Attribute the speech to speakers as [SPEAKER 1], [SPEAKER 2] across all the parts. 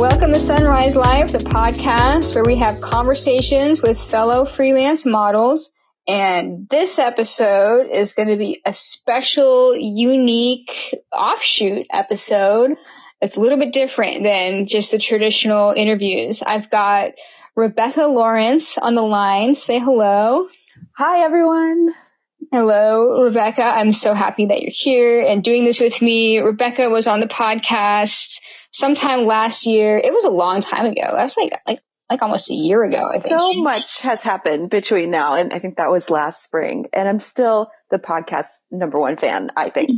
[SPEAKER 1] Welcome to Sunrise Live, the podcast where we have conversations with fellow freelance models. And this episode is going to be a special, unique offshoot episode. It's a little bit different than just the traditional interviews. I've got Rebecca Lawrence on the line. Say hello.
[SPEAKER 2] Hi, everyone.
[SPEAKER 1] Hello, Rebecca. I'm so happy that you're here and doing this with me. Rebecca was on the podcast sometime last year. It was a long time ago. That's like almost a year ago, I think.
[SPEAKER 2] So much has happened between now and I think that was last spring. And I'm still the podcast #1 fan, I think.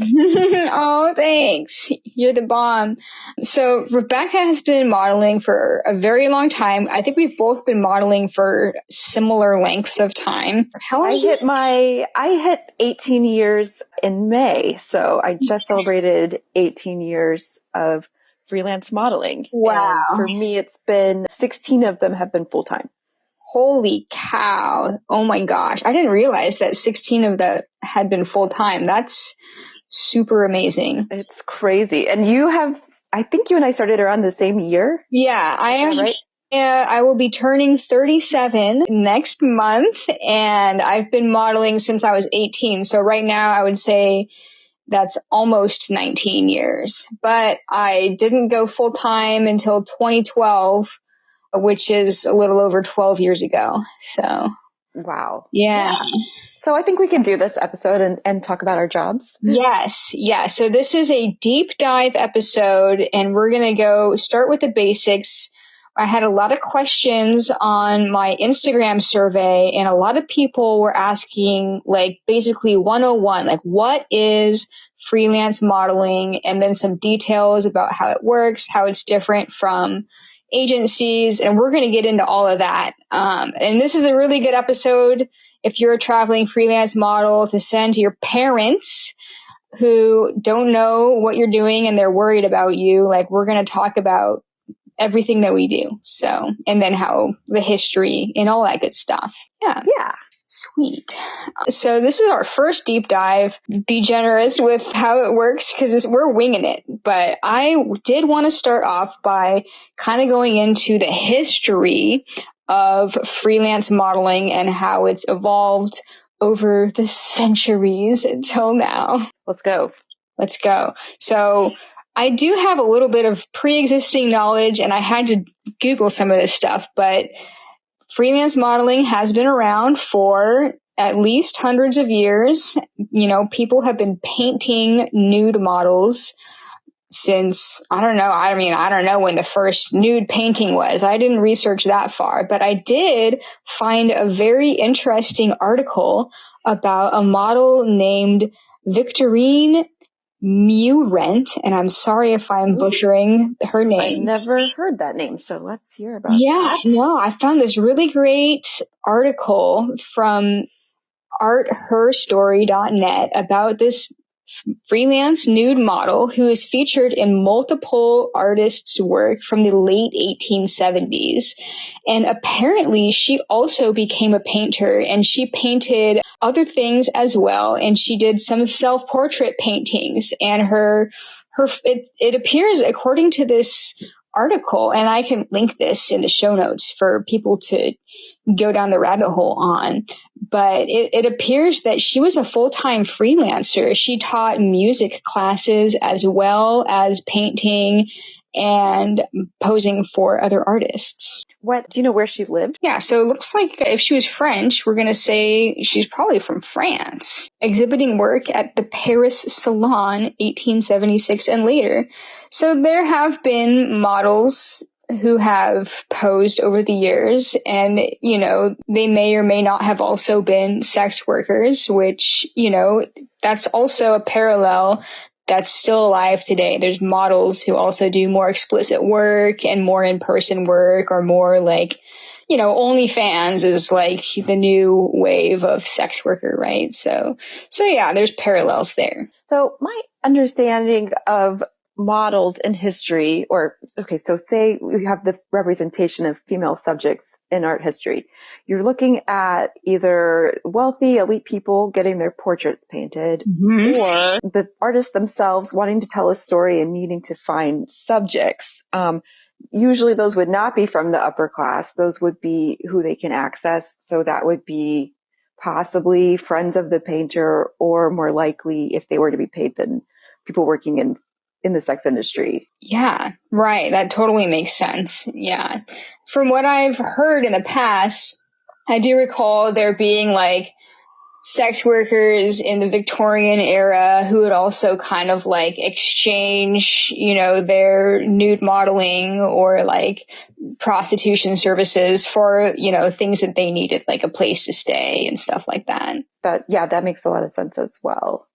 [SPEAKER 1] Oh, thanks. You're the bomb. So Rebecca has been modeling for a very long time. I think we've both been modeling for similar lengths of time. How long?
[SPEAKER 2] I hit 18 years in May. So I just celebrated 18 years of freelance modeling.
[SPEAKER 1] Wow.
[SPEAKER 2] And for me, it's been 16 of them have been full time.
[SPEAKER 1] Holy cow. Oh my gosh. I didn't realize that 16 of that had been full time. That's super amazing.
[SPEAKER 2] It's crazy. And I think you and I started around the same year.
[SPEAKER 1] Yeah, I am.
[SPEAKER 2] Right?
[SPEAKER 1] I will be turning 37 next month, and I've been modeling since I was 18. So right now I would say that's almost 19 years. But I didn't go full time until 2012, which is a little over 12 years ago. So,
[SPEAKER 2] wow.
[SPEAKER 1] Yeah.
[SPEAKER 2] So I think we can do this episode and talk about our jobs.
[SPEAKER 1] Yes. Yeah. So this is a deep dive episode, and we're going to start with the basics. I had a lot of questions on my Instagram survey, and a lot of people were asking basically 101, what is freelance modeling, and then some details about how it works, how it's different from agencies. And we're going to get into all of that. And this is a really good episode if you're a traveling freelance model to send to your parents who don't know what you're doing and they're worried about you. We're going to talk about everything that we do. So, and then how the history and all that good stuff. Yeah. Sweet. So this is our first deep dive. Be generous with how it works because we're winging it. But I did want to start off by kind of going into the history of freelance modeling and how it's evolved over the centuries until now.
[SPEAKER 2] Let's go.
[SPEAKER 1] So I do have a little bit of pre-existing knowledge, and I had to Google some of this stuff, but freelance modeling has been around for at least hundreds of years. People have been painting nude models since, I don't know when the first nude painting was. I didn't research that far, but I did find a very interesting article about a model named Victorine Murent, and I'm sorry if I'm butchering her name.
[SPEAKER 2] I've never heard that name, so let's hear about that.
[SPEAKER 1] Yeah, no, I found this really great article from artherstory.net about this freelance nude model who is featured in multiple artists' work from the late 1870s. And apparently she also became a painter, and she painted other things as well. And she did some self-portrait paintings, and it appears, according to this article, and I can link this in the show notes for people to go down the rabbit hole on, but it appears that she was a full-time freelancer. She taught music classes as well as painting and posing for other artists.
[SPEAKER 2] What? Do you know where she lived?
[SPEAKER 1] Yeah, so it looks like if she was French, we're going to say she's probably from France, exhibiting work at the Paris Salon 1876 and later. So there have been models who have posed over the years, and, they may or may not have also been sex workers, which, that's also a parallel that's still alive today. There's models who also do more explicit work and more in-person work, or more OnlyFans is the new wave of sex worker, right? So yeah, there's parallels there.
[SPEAKER 2] So my understanding of models in history, so say we have the representation of female subjects in art history. You're looking at either wealthy, elite people getting their portraits painted, or the artists themselves wanting to tell a story and needing to find subjects. usually those would not be from the upper class. Those would be who they can access. So that would be possibly friends of the painter, or more likely, if they were to be paid, then people working in the sex industry.
[SPEAKER 1] Yeah, right. That totally makes sense. Yeah. From what I've heard in the past, I do recall there being like sex workers in the Victorian era who would also kind of like exchange, their nude modeling or like prostitution services for, things that they needed, like a place to stay and stuff like that.
[SPEAKER 2] That makes a lot of sense as well.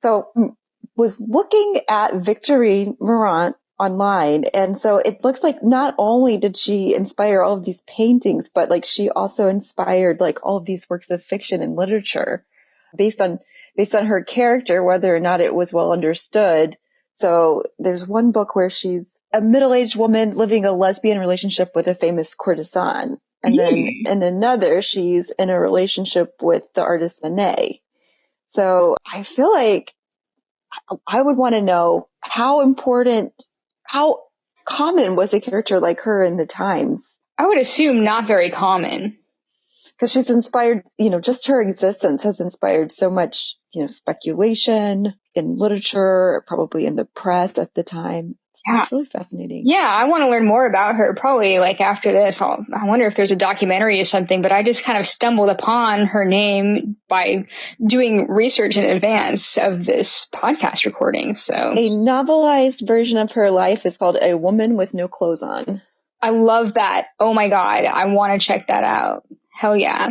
[SPEAKER 2] So was looking at Victorine Morant online. And so it looks like not only did she inspire all of these paintings, but like she also inspired like all of these works of fiction and literature based on her character, whether or not it was well understood. So there's one book where she's a middle-aged woman living a lesbian relationship with a famous courtesan. And then in another, she's in a relationship with the artist Manet. So I feel like I would want to know how common was a character like her in the times?
[SPEAKER 1] I would assume not very common.
[SPEAKER 2] Because she's inspired, just her existence has inspired so much, speculation in literature, probably in the press at the time.
[SPEAKER 1] Yeah.
[SPEAKER 2] It's really fascinating.
[SPEAKER 1] Yeah, I want to learn more about her. Probably like after this, I wonder if there's a documentary or something, but I just kind of stumbled upon her name by doing research in advance of this podcast recording. So
[SPEAKER 2] a novelized version of her life is called A Woman with No Clothes On.
[SPEAKER 1] I love that. Oh my God. I want to check that out. Hell yeah.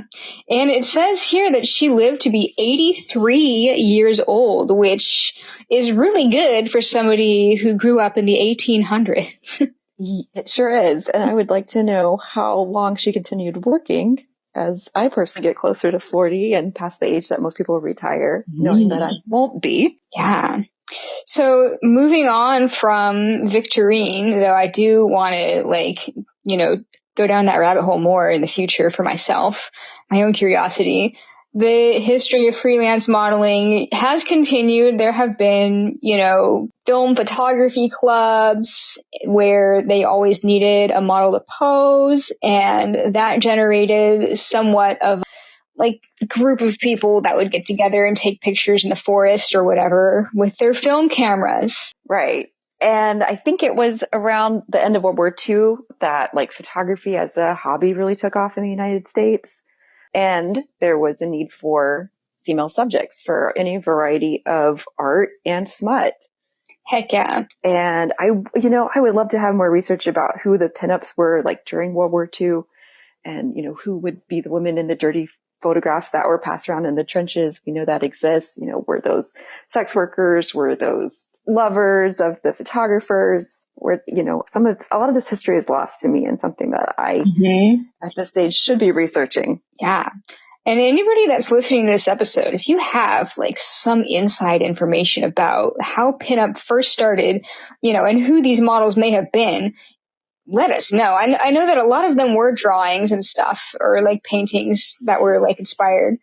[SPEAKER 1] And it says here that she lived to be 83 years old, which is really good for somebody who grew up in the 1800s.
[SPEAKER 2] It sure is. And I would like to know how long she continued working, as I personally get closer to 40 and past the age that most people retire, knowing that I won't be.
[SPEAKER 1] Yeah. So moving on from Victorine, though I do want to go down that rabbit hole more in the future for myself, my own curiosity. The history of freelance modeling has continued. There have been, film photography clubs where they always needed a model to pose, and that generated somewhat of like group of people that would get together and take pictures in the forest or whatever with their film cameras.
[SPEAKER 2] Right. And I think it was around the end of World War II that like photography as a hobby really took off in the United States. And there was a need for female subjects for any variety of art and smut.
[SPEAKER 1] Heck yeah.
[SPEAKER 2] And I would love to have more research about who the pinups were like during World War II and, who would be the women in the dirty photographs that were passed around in the trenches. We know that exists. Were those sex workers? Were those lovers of the photographers? Where, a lot of this history is lost to me and something that I, at this stage, should be researching.
[SPEAKER 1] Yeah. And anybody that's listening to this episode, if you have like some inside information about how pinup first started, and who these models may have been, let us know. I know that a lot of them were drawings and stuff or like paintings that were like inspired,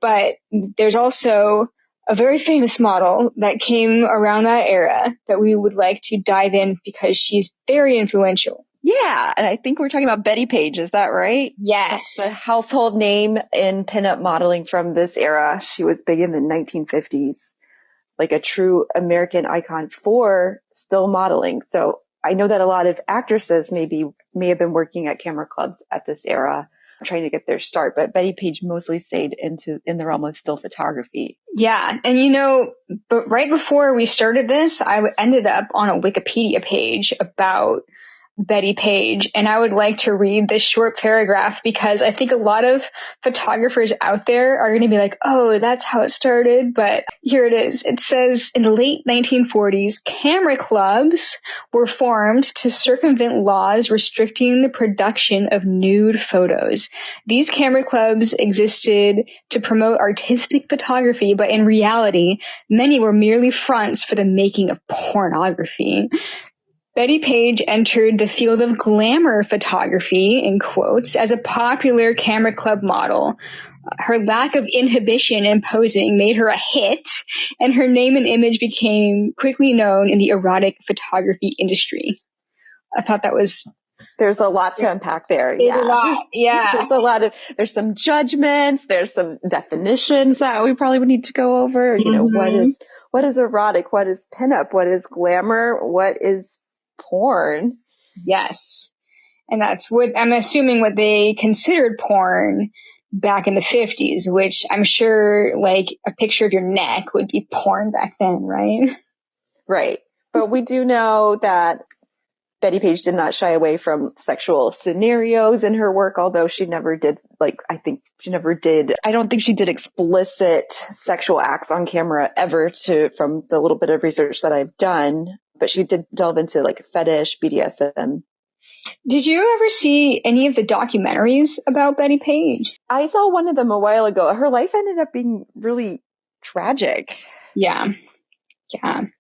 [SPEAKER 1] but there's also a very famous model that came around that era that we would like to dive in because she's very influential.
[SPEAKER 2] Yeah, and I think we're talking about Betty Page, is that right?
[SPEAKER 1] Yes.
[SPEAKER 2] That's the household name in pinup modeling from this era. She was big in the 1950s, like a true American icon for still modeling. So I know that a lot of actresses may have been working at camera clubs at this era, trying to get their start, but Betty Page mostly stayed in the realm of still photography.
[SPEAKER 1] Yeah, and but right before we started this, I ended up on a Wikipedia page about Betty Page, and I would like to read this short paragraph because I think a lot of photographers out there are going to be like, oh, that's how it started, but here it is. It says, in the late 1940s, camera clubs were formed to circumvent laws restricting the production of nude photos. These camera clubs existed to promote artistic photography, but in reality, many were merely fronts for the making of pornography. Betty Page entered the field of glamour photography, in quotes, as a popular camera club model. Her lack of inhibition in posing made her a hit, and her name and image became quickly known in the erotic photography industry. I thought that was...
[SPEAKER 2] There's a lot to unpack there.
[SPEAKER 1] There's a lot, yeah.
[SPEAKER 2] There's some judgments, there's some definitions that we probably would need to go over. You know, what is erotic? What is pinup? What is glamour? What is porn?
[SPEAKER 1] Yes. And that's what, I'm assuming what they considered porn back in the 50s, which I'm sure like a picture of your neck would be porn back then, right?
[SPEAKER 2] Right. But we do know that Betty Page did not shy away from sexual scenarios in her work, although she never did, I don't think she did explicit sexual acts on camera ever from the little bit of research that I've done, but she did delve into like fetish, BDSM.
[SPEAKER 1] Did you ever see any of the documentaries about Betty Page?
[SPEAKER 2] I saw one of them a while ago. Her life ended up being really tragic.
[SPEAKER 1] Yeah.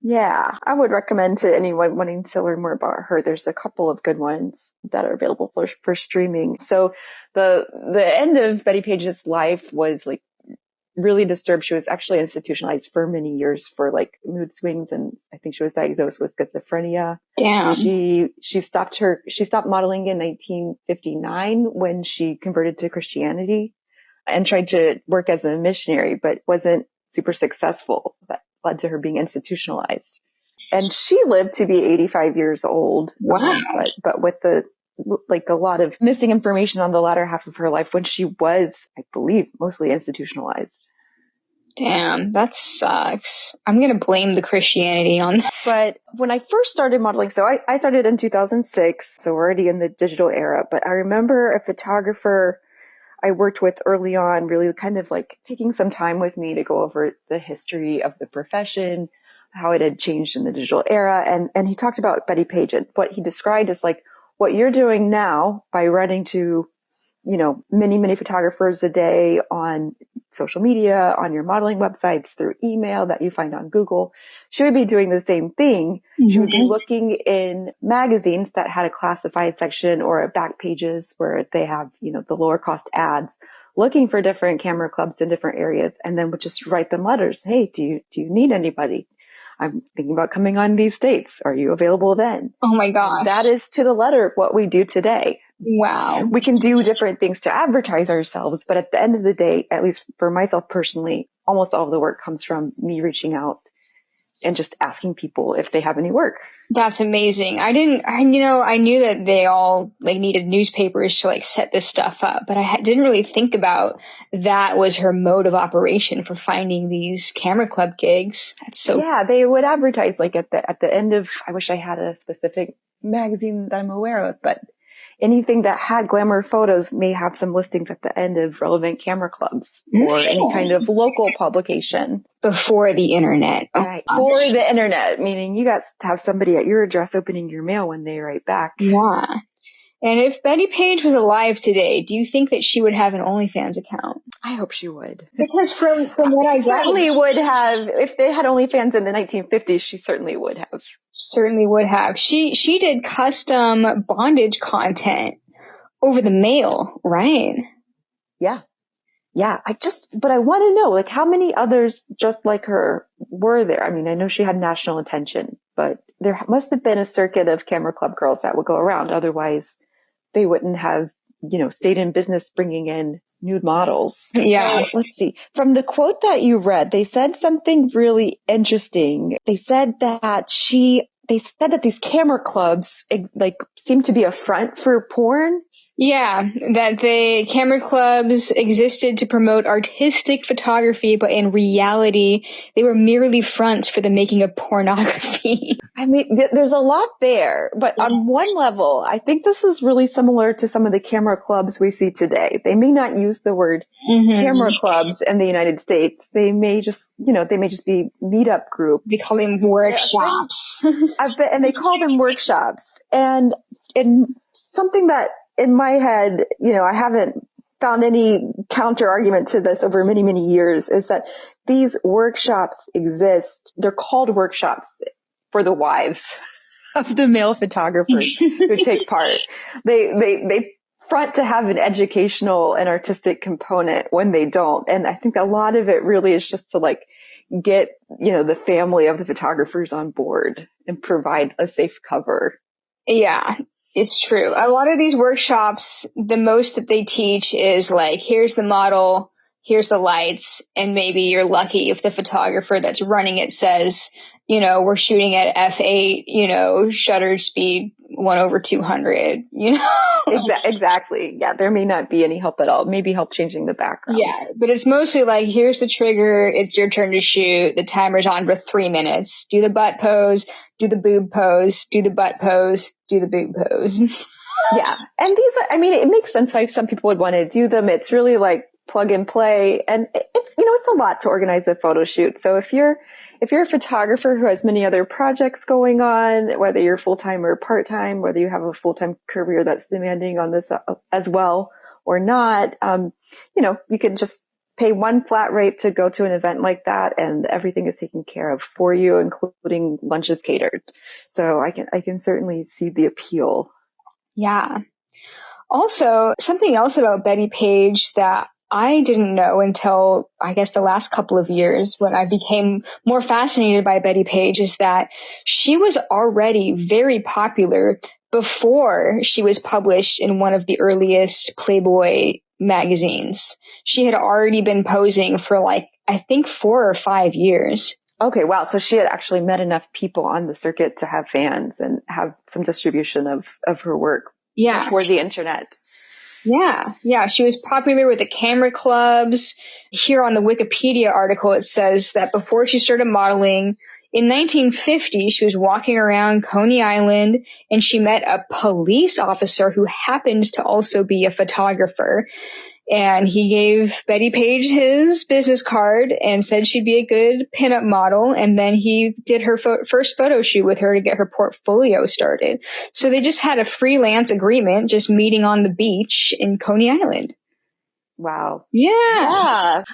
[SPEAKER 2] Yeah. I would recommend to anyone wanting to learn more about her. There's a couple of good ones that are available for streaming. So the end of Betty Page's life was like really disturbed. She was actually institutionalized for many years for like mood swings, and I think she was diagnosed with schizophrenia.
[SPEAKER 1] Damn.
[SPEAKER 2] She stopped modeling in 1959 when she converted to Christianity and tried to work as a missionary, but wasn't super successful. That led to her being institutionalized. And she lived to be 85 years old.
[SPEAKER 1] Wow.
[SPEAKER 2] But with a lot of missing information on the latter half of her life when she was, I believe, mostly institutionalized.
[SPEAKER 1] Damn, that sucks. I'm going to blame the Christianity on that.
[SPEAKER 2] But when I first started modeling, so I started in 2006, so we're already in the digital era, but I remember a photographer I worked with early on really kind of like taking some time with me to go over the history of the profession, how it had changed in the digital era. And he talked about Betty Page and what he described as like what you're doing now by running to, you know, many, many photographers a day on social media, on your modeling websites, through email that you find on Google. She would be doing the same thing. Mm-hmm. She would be looking in magazines that had a classified section or a back pages where they have, you know, the lower cost ads, looking for different camera clubs in different areas, and then would just write them letters. Hey, do you need anybody? I'm thinking about coming on these dates. Are you available then?
[SPEAKER 1] Oh my gosh.
[SPEAKER 2] That is to the letter what we do today.
[SPEAKER 1] Wow.
[SPEAKER 2] We can do different things to advertise ourselves, but at the end of the day, at least for myself personally, almost all of the work comes from me reaching out and just asking people if they have any work.
[SPEAKER 1] That's amazing. I knew that they all like needed newspapers to like set this stuff up, but I didn't really think about that was her mode of operation for finding these camera club gigs. That's so.
[SPEAKER 2] Yeah, they would advertise like at the end of, I wish I had a specific magazine that I'm aware of, but anything that had glamour photos may have some listings at the end of relevant camera clubs or any kind of local publication.
[SPEAKER 1] Before the internet.
[SPEAKER 2] Right. For the internet, meaning you got to have somebody at your address opening your mail when they write back.
[SPEAKER 1] Yeah. And if Betty Page was alive today, do you think that she would have an OnlyFans account?
[SPEAKER 2] I hope she would.
[SPEAKER 1] Because from what I
[SPEAKER 2] certainly would have, if they had OnlyFans in the 1950s, she certainly would have.
[SPEAKER 1] Certainly would have. She did custom bondage content over the mail, right?
[SPEAKER 2] Yeah. Yeah. But I want to know, like, how many others just like her were there? I mean, I know she had national attention, but there must have been a circuit of camera club girls that would go around. Otherwise, they wouldn't have, you know, stayed in business bringing in nude models.
[SPEAKER 1] Yeah.
[SPEAKER 2] So, let's see. From the quote that you read, they said something really interesting. They said that these camera clubs like seem to be a front for porn.
[SPEAKER 1] Yeah, that the camera clubs existed to promote artistic photography, but in reality, they were merely fronts for the making of pornography.
[SPEAKER 2] I mean, there's a lot there, but on one level, I think this is really similar to some of the camera clubs we see today. They may not use the word camera clubs in the United States. They may just be meetup groups.
[SPEAKER 1] They call them workshops.
[SPEAKER 2] And they call them workshops. And something that in my head, you know, I haven't found any counter argument to this over many, many years, is that these workshops exist. They're called workshops for the wives of the male photographers who take part. They front to have an educational and artistic component when they don't. And I think a lot of it really is just to like get, you know, the family of the photographers on board and provide a safe cover.
[SPEAKER 1] Yeah, it's true. A lot of these workshops, the most that they teach is like, here's the model, here's the lights, and maybe you're lucky if the photographer that's running it says, we're shooting at f8, shutter speed 1/200,
[SPEAKER 2] Exactly. Yeah, there may not be any help at all. Maybe help changing the background.
[SPEAKER 1] Yeah, but it's mostly like, here's the trigger, it's your turn to shoot, the timer's on for 3 minutes. Do the butt pose, do the boob pose, do the butt pose, do the boob pose.
[SPEAKER 2] Yeah. And it makes sense why some people would want to do them. It's really like plug and play. And it's a lot to organize a photo shoot. So if you're a photographer who has many other projects going on, whether you're full-time or part-time, whether you have a full-time career that's demanding on this as well or not, you can just pay one flat rate to go to an event like that, and everything is taken care of for you, including lunches catered. So I can certainly see the appeal.
[SPEAKER 1] Yeah. Also, something else about Betty Page that I didn't know until, I guess, the last couple of years when I became more fascinated by Betty Page is that she was already very popular before she was published in one of the earliest Playboy magazines. She had already been posing for I think 4 or 5 years.
[SPEAKER 2] Okay, wow. So she had actually met enough people on the circuit to have fans and have some distribution of her work before the internet.
[SPEAKER 1] Yeah. She was popular with the camera clubs. Here on the Wikipedia article, it says that before she started modeling, in 1950, she was walking around Coney Island and she met a police officer who happened to also be a photographer. And he gave Betty Page his business card and said she'd be a good pinup model. And then he did her first photo shoot with her to get her portfolio started. So they just had a freelance agreement, just meeting on the beach in Coney Island.
[SPEAKER 2] Wow.
[SPEAKER 1] Yeah.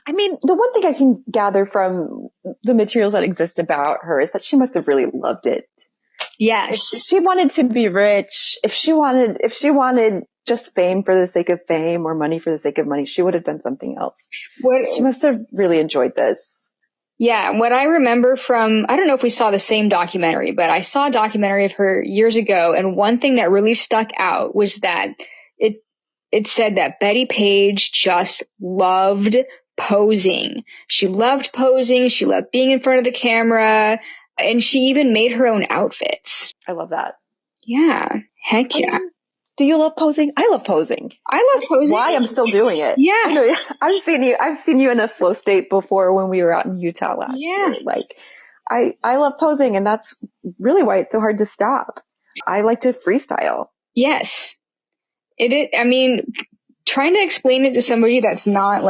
[SPEAKER 2] I mean, the one thing I can gather from the materials that exist about her is that she must have really loved it.
[SPEAKER 1] Yes.
[SPEAKER 2] If she wanted to be rich, if she wanted just fame for the sake of fame or money for the sake of money, she would have done something else. She must have really enjoyed this.
[SPEAKER 1] Yeah, what I remember from, I don't know if we saw the same documentary, but I saw a documentary of her years ago, and one thing that really stuck out was that it said that Betty Page just loved posing. She loved posing, she loved being in front of the camera, and she even made her own outfits.
[SPEAKER 2] I love that.
[SPEAKER 1] Yeah, heck yeah.
[SPEAKER 2] Do you love posing? I love posing.
[SPEAKER 1] That's posing.
[SPEAKER 2] Why I'm still doing it.
[SPEAKER 1] Yeah.
[SPEAKER 2] I know, I've seen you in a flow state before when we were out in Utah last year. I love posing, and that's really why it's so hard to stop. I like to freestyle.
[SPEAKER 1] Yes. I mean, trying to explain it to somebody that's not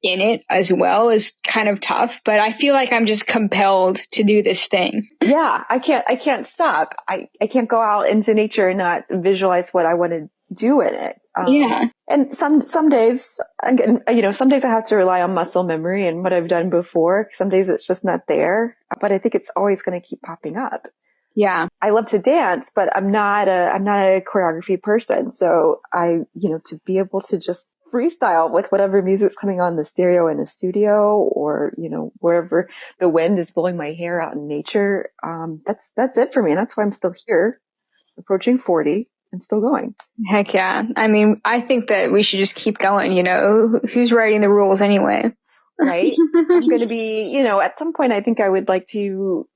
[SPEAKER 1] in it as well is kind of tough, but I feel like I'm just compelled to do this thing.
[SPEAKER 2] Yeah, I can't stop. I can't go out into nature and not visualize what I want to do in it.
[SPEAKER 1] Yeah.
[SPEAKER 2] And some days, again, some days I have to rely on muscle memory and what I've done before. Some days it's just not there, but I think it's always going to keep popping up.
[SPEAKER 1] Yeah.
[SPEAKER 2] I love to dance, but I'm not a choreography person. So to be able to just freestyle with whatever music's coming on the stereo in a studio or, wherever the wind is blowing my hair out in nature. That's it for me. And that's why I'm still here, approaching 40 and still going.
[SPEAKER 1] Heck yeah. I mean, I think that we should just keep going, who's writing the rules anyway?
[SPEAKER 2] Right. I'm going to be, at some point I think I would like to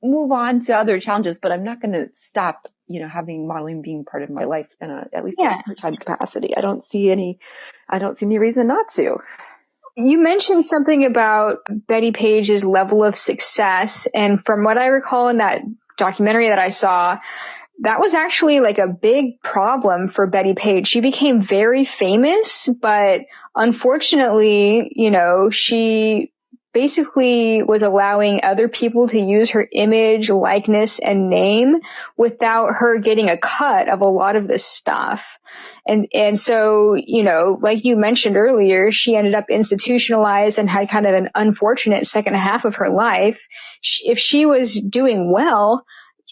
[SPEAKER 2] move on to other challenges, but I'm not going to stop, having modeling being part of my life in at least in a part-time capacity. I don't see any reason not to.
[SPEAKER 1] You mentioned something about Betty Page's level of success. And from what I recall in that documentary that I saw, that was actually a big problem for Betty Page. She became very famous, but unfortunately, she basically was allowing other people to use her image, likeness, and name without her getting a cut of a lot of this stuff. And so, like you mentioned earlier, she ended up institutionalized and had kind of an unfortunate second half of her life. If she was doing well,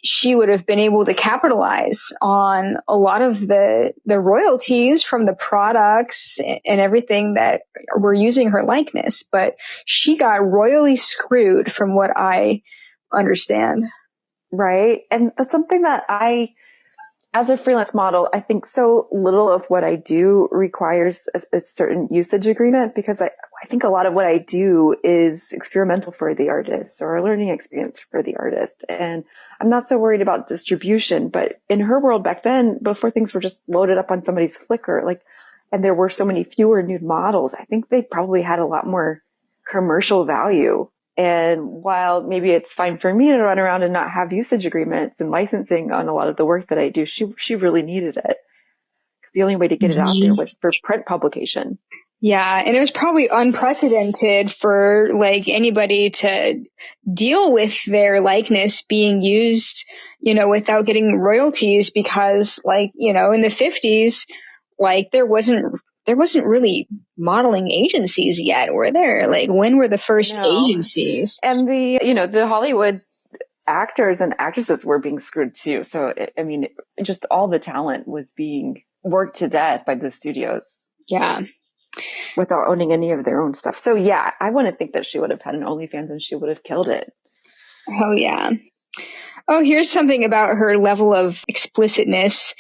[SPEAKER 1] she would have been able to capitalize on a lot of the royalties from the products and everything that were using her likeness. But she got royally screwed from what I understand.
[SPEAKER 2] Right. And that's something that as a freelance model, I think so little of what I do requires a certain usage agreement, because I think a lot of what I do is experimental for the artist or a learning experience for the artist. And I'm not so worried about distribution, but in her world back then, before things were just loaded up on somebody's Flickr, and there were so many fewer nude models, I think they probably had a lot more commercial value. And while maybe it's fine for me to run around and not have usage agreements and licensing on a lot of the work that I do, she really needed it. 'Cause the only way to get it out there was for print publication.
[SPEAKER 1] Yeah, and it was probably unprecedented for like anybody to deal with their likeness being used, without getting royalties, because like, in the 50s, like there wasn't really modeling agencies yet, were there? Like when were the first agencies?
[SPEAKER 2] And the Hollywood actors and actresses were being screwed too. So, just all the talent was being worked to death by the studios.
[SPEAKER 1] Yeah.
[SPEAKER 2] Without owning any of their own stuff. So yeah, I want to think that she would have had an OnlyFans and she would have killed it.
[SPEAKER 1] Oh yeah. Oh, here's something about her level of explicitness.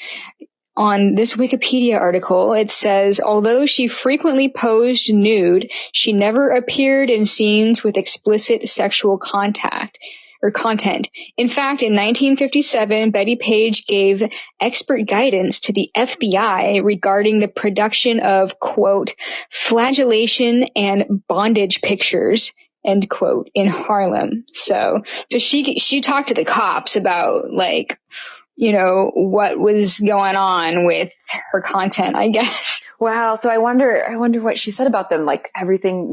[SPEAKER 1] On this Wikipedia article, it says, although she frequently posed nude, she never appeared in scenes with explicit sexual content. In fact, in 1957, Betty Page gave expert guidance to the FBI regarding the production of, quote, flagellation and bondage pictures, end quote, in Harlem. So she talked to the cops about like, what was going on with her content, I guess.
[SPEAKER 2] Wow. So I wonder what she said about them. Like everything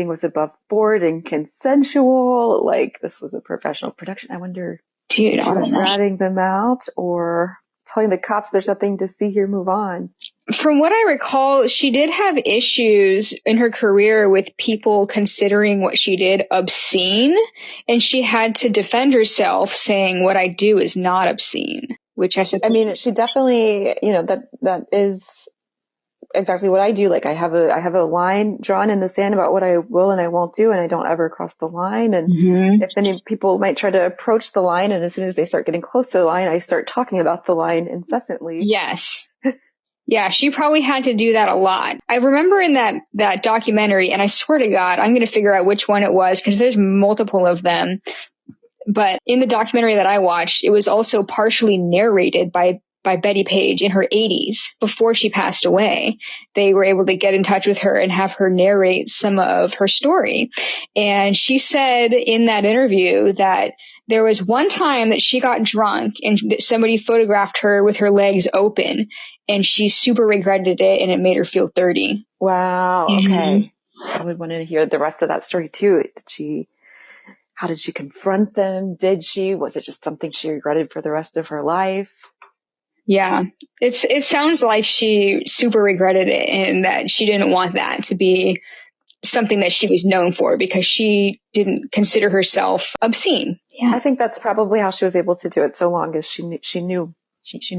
[SPEAKER 2] was above board and consensual. Like this was a professional production. I wonder if she was ratting them out or telling the cops there's nothing to see here, move on.
[SPEAKER 1] From what I recall, she did have issues in her career with people considering what she did obscene, and she had to defend herself saying what I do is not obscene, which I said.
[SPEAKER 2] I mean, she definitely, that is exactly what I do. Like I have a line drawn in the sand about what I will and I won't do, and I don't ever cross the line. And if any people might try to approach the line, and as soon as they start getting close to the line, I start talking about the line incessantly.
[SPEAKER 1] Yes. Yeah, she probably had to do that a lot. I remember in that documentary, and I swear to God, I'm going to figure out which one it was because there's multiple of them. But in the documentary that I watched, it was also partially narrated by Betty Page in her 80s before she passed away. They were able to get in touch with her and have her narrate some of her story. And she said in that interview that there was one time that she got drunk and somebody photographed her with her legs open, and she super regretted it, and it made her feel dirty.
[SPEAKER 2] Wow. Okay. I would want to hear the rest of that story too. How did she confront them? Was it just something she regretted for the rest of her life?
[SPEAKER 1] Yeah, it sounds like she super regretted it and that she didn't want that to be something that she was known for because she didn't consider herself obscene. Yeah.
[SPEAKER 2] I think that's probably how she was able to do it so long as she knew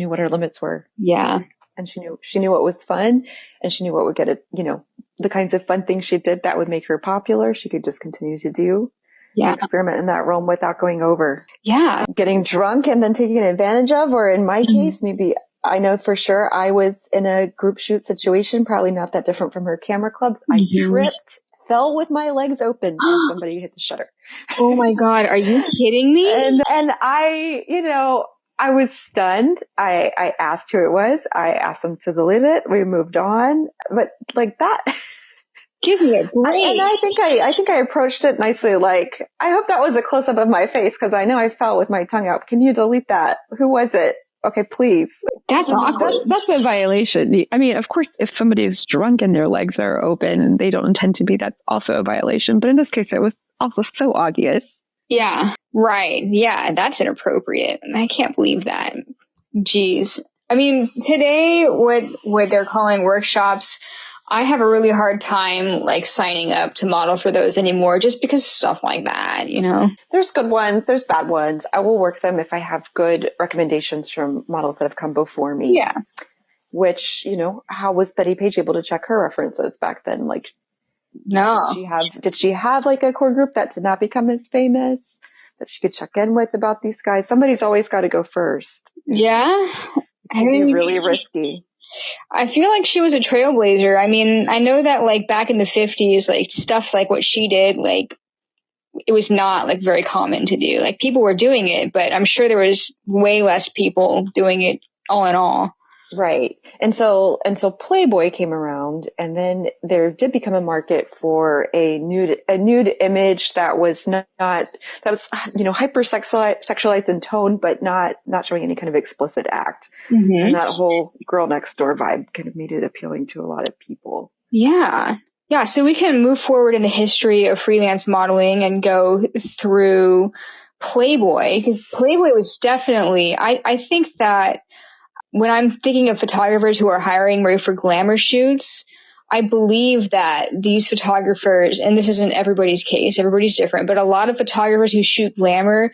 [SPEAKER 2] what her limits were.
[SPEAKER 1] Yeah.
[SPEAKER 2] And she knew what was fun, and she knew what would get it, the kinds of fun things she did that would make her popular. She could just continue to do. Yeah. Experiment in that realm without going over.
[SPEAKER 1] Yeah.
[SPEAKER 2] Getting drunk and then taking advantage of, or in my case, maybe I know for sure I was in a group shoot situation, probably not that different from her camera clubs. I tripped, fell with my legs open, and somebody hit the shutter.
[SPEAKER 1] Oh my God. Are you kidding me?
[SPEAKER 2] And I, I was stunned. I asked who it was. I asked them to delete it. We moved on. But like that.
[SPEAKER 1] Give me a break.
[SPEAKER 2] And I think I approached it nicely. Like, I hope that was a close up of my face because I know I fell with my tongue out. Can you delete that? Who was it? Okay, please.
[SPEAKER 1] That's awkward.
[SPEAKER 3] That's a violation. I mean, of course, if somebody is drunk and their legs are open and they don't intend to be, that's also a violation. But in this case, it was also so obvious.
[SPEAKER 1] Yeah, right. Yeah, that's inappropriate. I can't believe that. Jeez. I mean, today, what they're calling workshops, I have a really hard time like signing up to model for those anymore just because of stuff like that,
[SPEAKER 2] There's good ones. There's bad ones. I will work them if I have good recommendations from models that have come before me.
[SPEAKER 1] Yeah.
[SPEAKER 2] Which, how was Betty Page able to check her references back then? Like,
[SPEAKER 1] no.
[SPEAKER 2] Did she have like a core group that did not become as famous? that she could check in with about these guys? Somebody's always got to go first.
[SPEAKER 1] Yeah.
[SPEAKER 2] It can be really risky.
[SPEAKER 1] I feel like she was a trailblazer. I mean, I know that like back in the 50s, like stuff like what she did, like it was not like very common to do. Like people were doing it, but I'm sure there was way less people doing it all in all.
[SPEAKER 2] Right. And so Playboy came around, and then there did become a market for a nude image that was hyper sexualized in tone, but not showing any kind of explicit act.
[SPEAKER 1] Mm-hmm.
[SPEAKER 2] And that whole girl next door vibe kind of made it appealing to a lot of people.
[SPEAKER 1] Yeah. Yeah. So we can move forward in the history of freelance modeling and go through Playboy, because Playboy was definitely, I think that when I'm thinking of photographers who are hiring Ray for glamour shoots, I believe that these photographers, and this isn't everybody's case, everybody's different, but a lot of photographers who shoot glamour,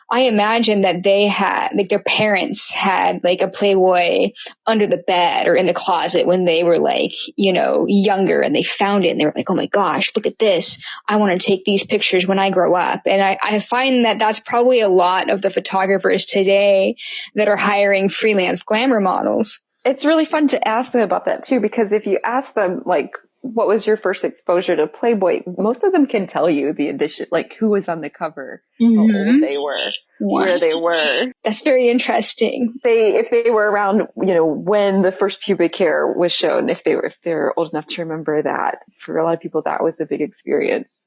[SPEAKER 1] I imagine that they had, like their parents had like a Playboy under the bed or in the closet when they were like, younger, and they found it and they were like, oh my gosh, look at this. I want to take these pictures when I grow up. And I find that that's probably a lot of the photographers today that are hiring freelance glamour models.
[SPEAKER 2] It's really fun to ask them about that too, because if you ask them, like, what was your first exposure to Playboy? Most of them can tell you the edition, like who was on the cover, how old they were, where they were.
[SPEAKER 1] That's very interesting.
[SPEAKER 2] If they were around, when the first pubic hair was shown, if they're old enough to remember that. For a lot of people, that was a big experience.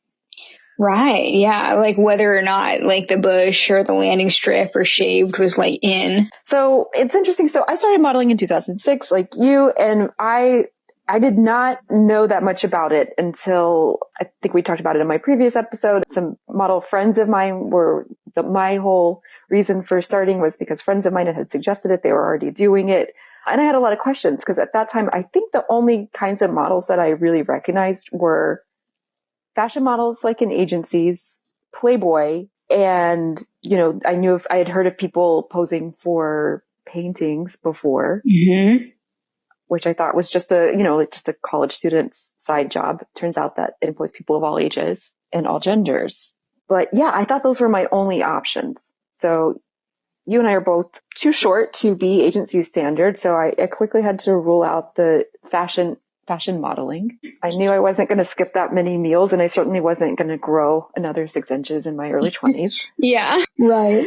[SPEAKER 1] Right. Yeah. Like whether or not like the bush or the landing strip or shaved was like in.
[SPEAKER 2] So it's interesting. So I started modeling in 2006, like you, and I did not know that much about it until I think we talked about it in my previous episode. Some model friends of mine my whole reason for starting was because friends of mine had suggested it. They were already doing it. And I had a lot of questions because at that time, I think the only kinds of models that I really recognized were fashion models like in agencies, Playboy, and, I had heard of people posing for paintings before.
[SPEAKER 1] Mm-hmm.
[SPEAKER 2] Which I thought was just a college student's side job. Turns out that it employs people of all ages and all genders. But yeah, I thought those were my only options. So you and I are both too short to be agency standard. So I quickly had to rule out the fashion modeling. I knew I wasn't going to skip that many meals, and I certainly wasn't going to grow another 6 inches in my early 20s.
[SPEAKER 1] Yeah, right.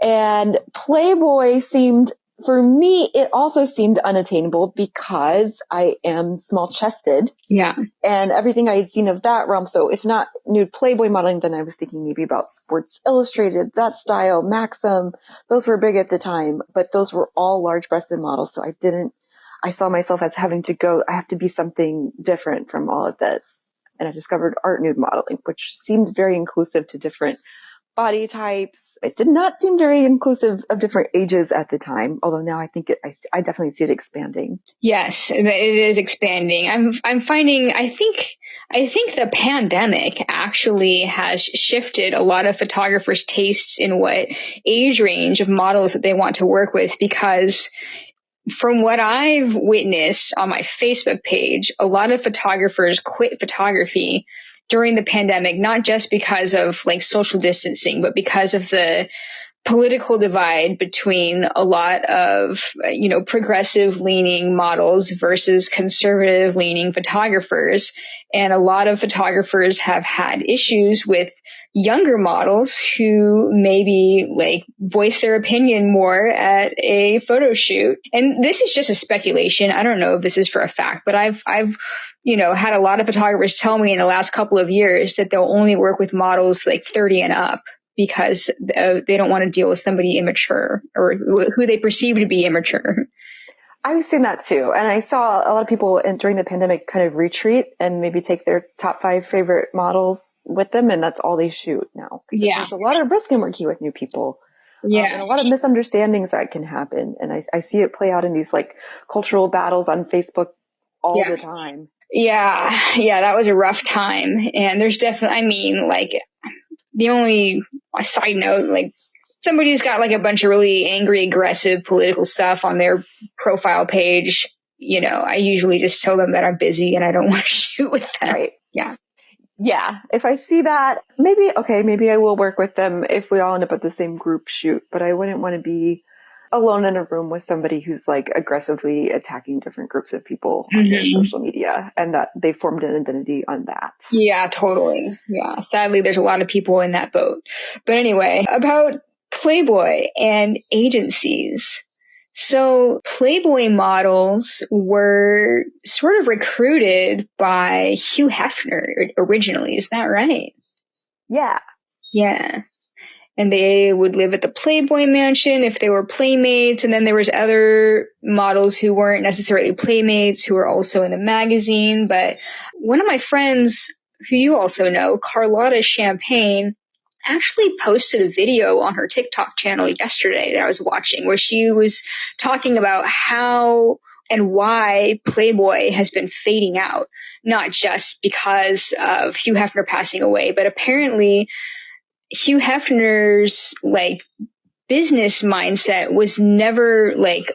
[SPEAKER 2] And Playboy for me, it also seemed unattainable because I am small chested.
[SPEAKER 1] Yeah.
[SPEAKER 2] And everything I had seen of that realm. So if not nude Playboy modeling, then I was thinking maybe about Sports Illustrated, that style, Maxim. Those were big at the time, but those were all large breasted models. So I saw myself as having to I have to be something different from all of this. And I discovered art nude modeling, which seemed very inclusive to different body types. It did not seem very inclusive of different ages at the time, although now I think I definitely see it expanding.
[SPEAKER 1] Yes, it is expanding. I'm finding, I think the pandemic actually has shifted a lot of photographers' tastes in what age range of models that they want to work with, because from what I've witnessed on my Facebook page, a lot of photographers quit photography during the pandemic, not just because of like social distancing, but because of the political divide between a lot of, progressive leaning models versus conservative leaning photographers. And a lot of photographers have had issues with younger models who maybe like voice their opinion more at a photo shoot. And this is just a speculation. I don't know if this is for a fact, but I've had a lot of photographers tell me in the last couple of years that they'll only work with models like 30 and up because they don't want to deal with somebody immature or who they perceive to be immature.
[SPEAKER 2] I've seen that too. And I saw a lot of people during the pandemic kind of retreat and maybe take their top 5 favorite models with them. And that's all they shoot now.
[SPEAKER 1] Yeah.
[SPEAKER 2] There's a lot of risk in working with new people.
[SPEAKER 1] Yeah.
[SPEAKER 2] And a lot of misunderstandings that can happen. And I see it play out in these like cultural battles on Facebook all the time.
[SPEAKER 1] Yeah. Yeah. That was a rough time. And there's definitely, the only side note, like somebody's got like a bunch of really angry, aggressive political stuff on their profile page. I usually just tell them that I'm busy and I don't want to shoot with them.
[SPEAKER 2] Right.
[SPEAKER 1] Yeah.
[SPEAKER 2] Yeah, if I see that, maybe I will work with them if we all end up at the same group shoot, but I wouldn't want to be alone in a room with somebody who's like aggressively attacking different groups of people on their social media and that they formed an identity on that.
[SPEAKER 1] Yeah, totally. Yeah. Sadly, there's a lot of people in that boat. But anyway, about Playboy and agencies. So Playboy models were sort of recruited by Hugh Hefner originally. Is that right?
[SPEAKER 2] Yeah.
[SPEAKER 1] Yeah. And they would live at the Playboy mansion if they were playmates. And then there was other models who weren't necessarily playmates who were also in the magazine. But one of my friends who you also know, Carlotta Champagne, actually posted a video on her TikTok channel yesterday that I was watching where she was talking about how and why Playboy has been fading out, not just because of Hugh Hefner passing away, but apparently Hugh Hefner's like business mindset was never like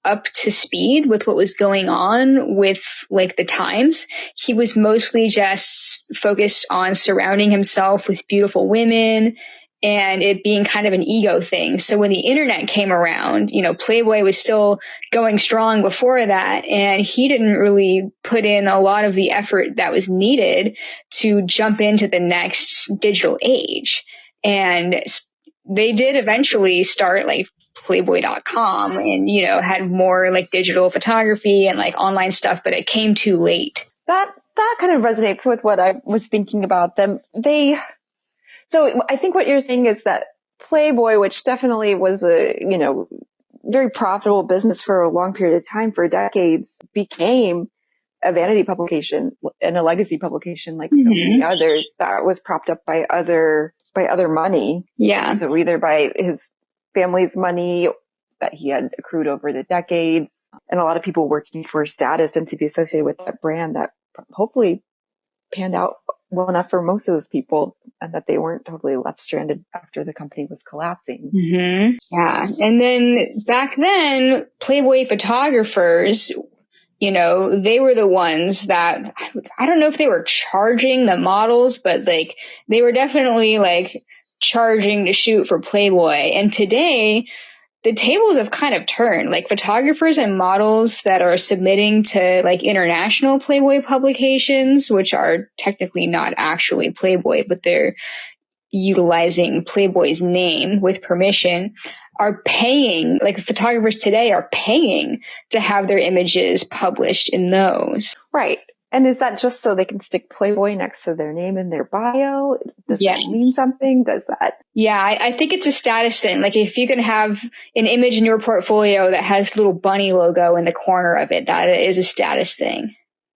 [SPEAKER 1] up to speed with what was going on with like the times. He was mostly just focused on surrounding himself with beautiful women and it being kind of an ego thing. So when the internet came around, you know, Playboy was still going strong before that, and he didn't really put in a lot of the effort that was needed to jump into the next digital age. And they did eventually start like Playboy.com and, you know, had more like digital photography and like online stuff, but it came too late.
[SPEAKER 2] That kind of resonates with what I was thinking about them. So I think what you're saying is that Playboy, which definitely was a, you know, very profitable business for a long period of time, for decades, became a vanity publication and a legacy publication like so many others that was propped up by other money.
[SPEAKER 1] Yeah.
[SPEAKER 2] So either by his family's money that he had accrued over the decades, and a lot of people working for status and to be associated with that brand that hopefully panned out well enough for most of those people and that they weren't totally left stranded after the company was collapsing.
[SPEAKER 1] Yeah. And then back then, Playboy photographers, you know, they were the ones that, I don't know if they were charging the models, but like they were definitely like charging to shoot for Playboy. And today, the tables have kind of turned. Like photographers and models that are submitting to like international Playboy publications, which are technically not actually Playboy, but they're utilizing Playboy's name with permission, are paying, like photographers today are paying to have their images published in those.
[SPEAKER 2] Right. And is that just so they can stick Playboy next to their name in their bio? Does that mean something? Does that?
[SPEAKER 1] Yeah, I think it's a status thing. Like if you can have an image in your portfolio that has a little bunny logo in the corner of it, that is a status thing.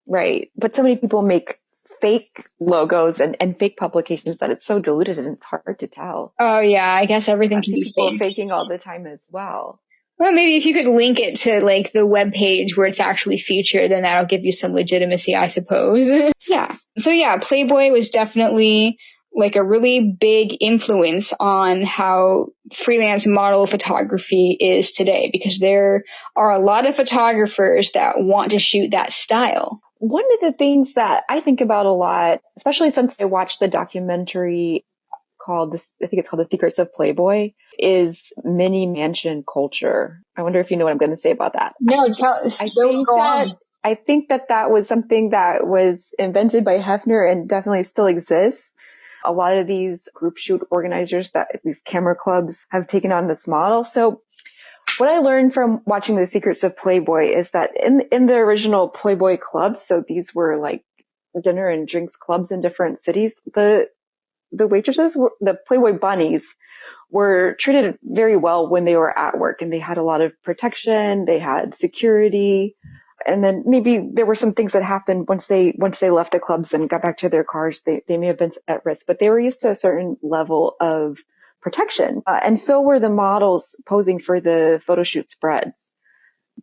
[SPEAKER 2] Right. But so many people make fake logos and fake publications that it's so diluted and it's hard to tell.
[SPEAKER 1] Oh yeah, I guess everything can be
[SPEAKER 2] people faking all the time as well.
[SPEAKER 1] Well, maybe if you could link it to like the web page where it's actually featured, then that'll give you some legitimacy, I suppose. Yeah. So yeah, Playboy was definitely like a really big influence on how freelance model photography is today, because there are a lot of photographers that want to shoot that style.
[SPEAKER 2] One of the things that I think about a lot, especially since I watched the documentary called I think it's called The Secrets of Playboy, is mini mansion culture. I wonder if you know what I'm going to say about that.
[SPEAKER 1] No, I
[SPEAKER 2] think that was something that was invented by Hefner and definitely still exists. A lot of these group shoot organizers, that these camera clubs, have taken on this model. So what I learned from watching The Secrets of Playboy is that in the original Playboy clubs, so these were like dinner and drinks clubs in different cities, the waitresses, the Playboy bunnies, were treated very well when they were at work, and they had a lot of protection, they had security, and then maybe there were some things that happened once they left the clubs and got back to their cars, they may have been at risk, but they were used to a certain level of protection. And so were the models posing for the photo shoot spreads,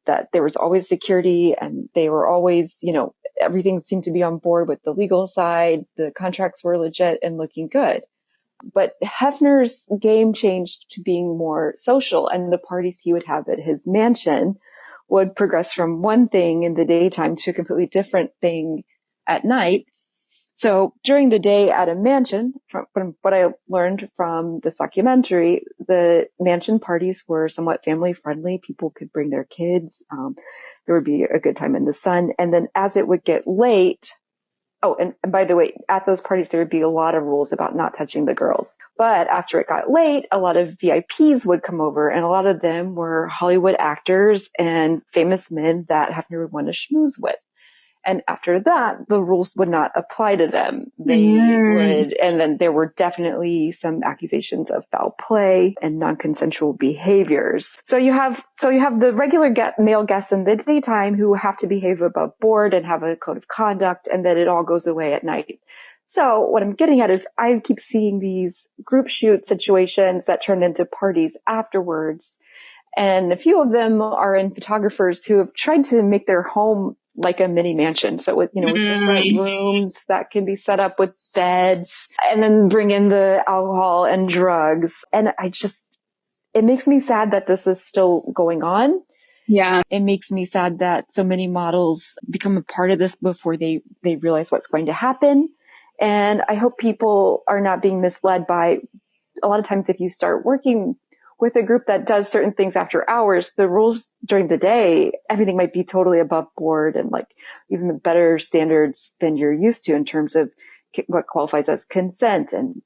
[SPEAKER 2] that there was always security and they were always, you know, everything seemed to be on board with the legal side. The contracts were legit and looking good. But Hefner's game changed to being more social, and the parties he would have at his mansion would progress from one thing in the daytime to a completely different thing at night. So during the day at a mansion, from what I learned from this documentary, the mansion parties were somewhat family friendly. People could bring their kids. There would be a good time in the sun. And then as it would get late, oh, and by the way, at those parties, there would be a lot of rules about not touching the girls. But after it got late, a lot of VIPs would come over, and a lot of them were Hollywood actors and famous men that Hefner would want to schmooze with. And after that, the rules would not apply to them. They would, and then there were definitely some accusations of foul play and non-consensual behaviors. So you have the regular male guests in the daytime who have to behave above board and have a code of conduct, and then it all goes away at night. So what I'm getting at is I keep seeing these group shoot situations that turn into parties afterwards. And a few of them are in photographers who have tried to make their home like a mini mansion. So with different rooms that can be set up with beds, and then bring in the alcohol and drugs. And it makes me sad that this is still going on.
[SPEAKER 1] Yeah.
[SPEAKER 2] It makes me sad that so many models become a part of this before they realize what's going to happen. And I hope people are not being misled by, a lot of times if you start working with a group that does certain things after hours, the rules during the day, everything might be totally above board and like even better standards than you're used to in terms of what qualifies as consent and,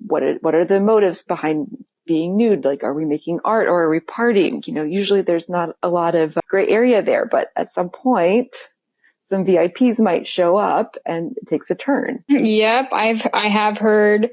[SPEAKER 2] what are the motives behind being nude? Like, are we making art or are we partying? Usually there's not a lot of gray area there, but at some point, some VIPs might show up and it takes a turn.
[SPEAKER 1] Yep. I have heard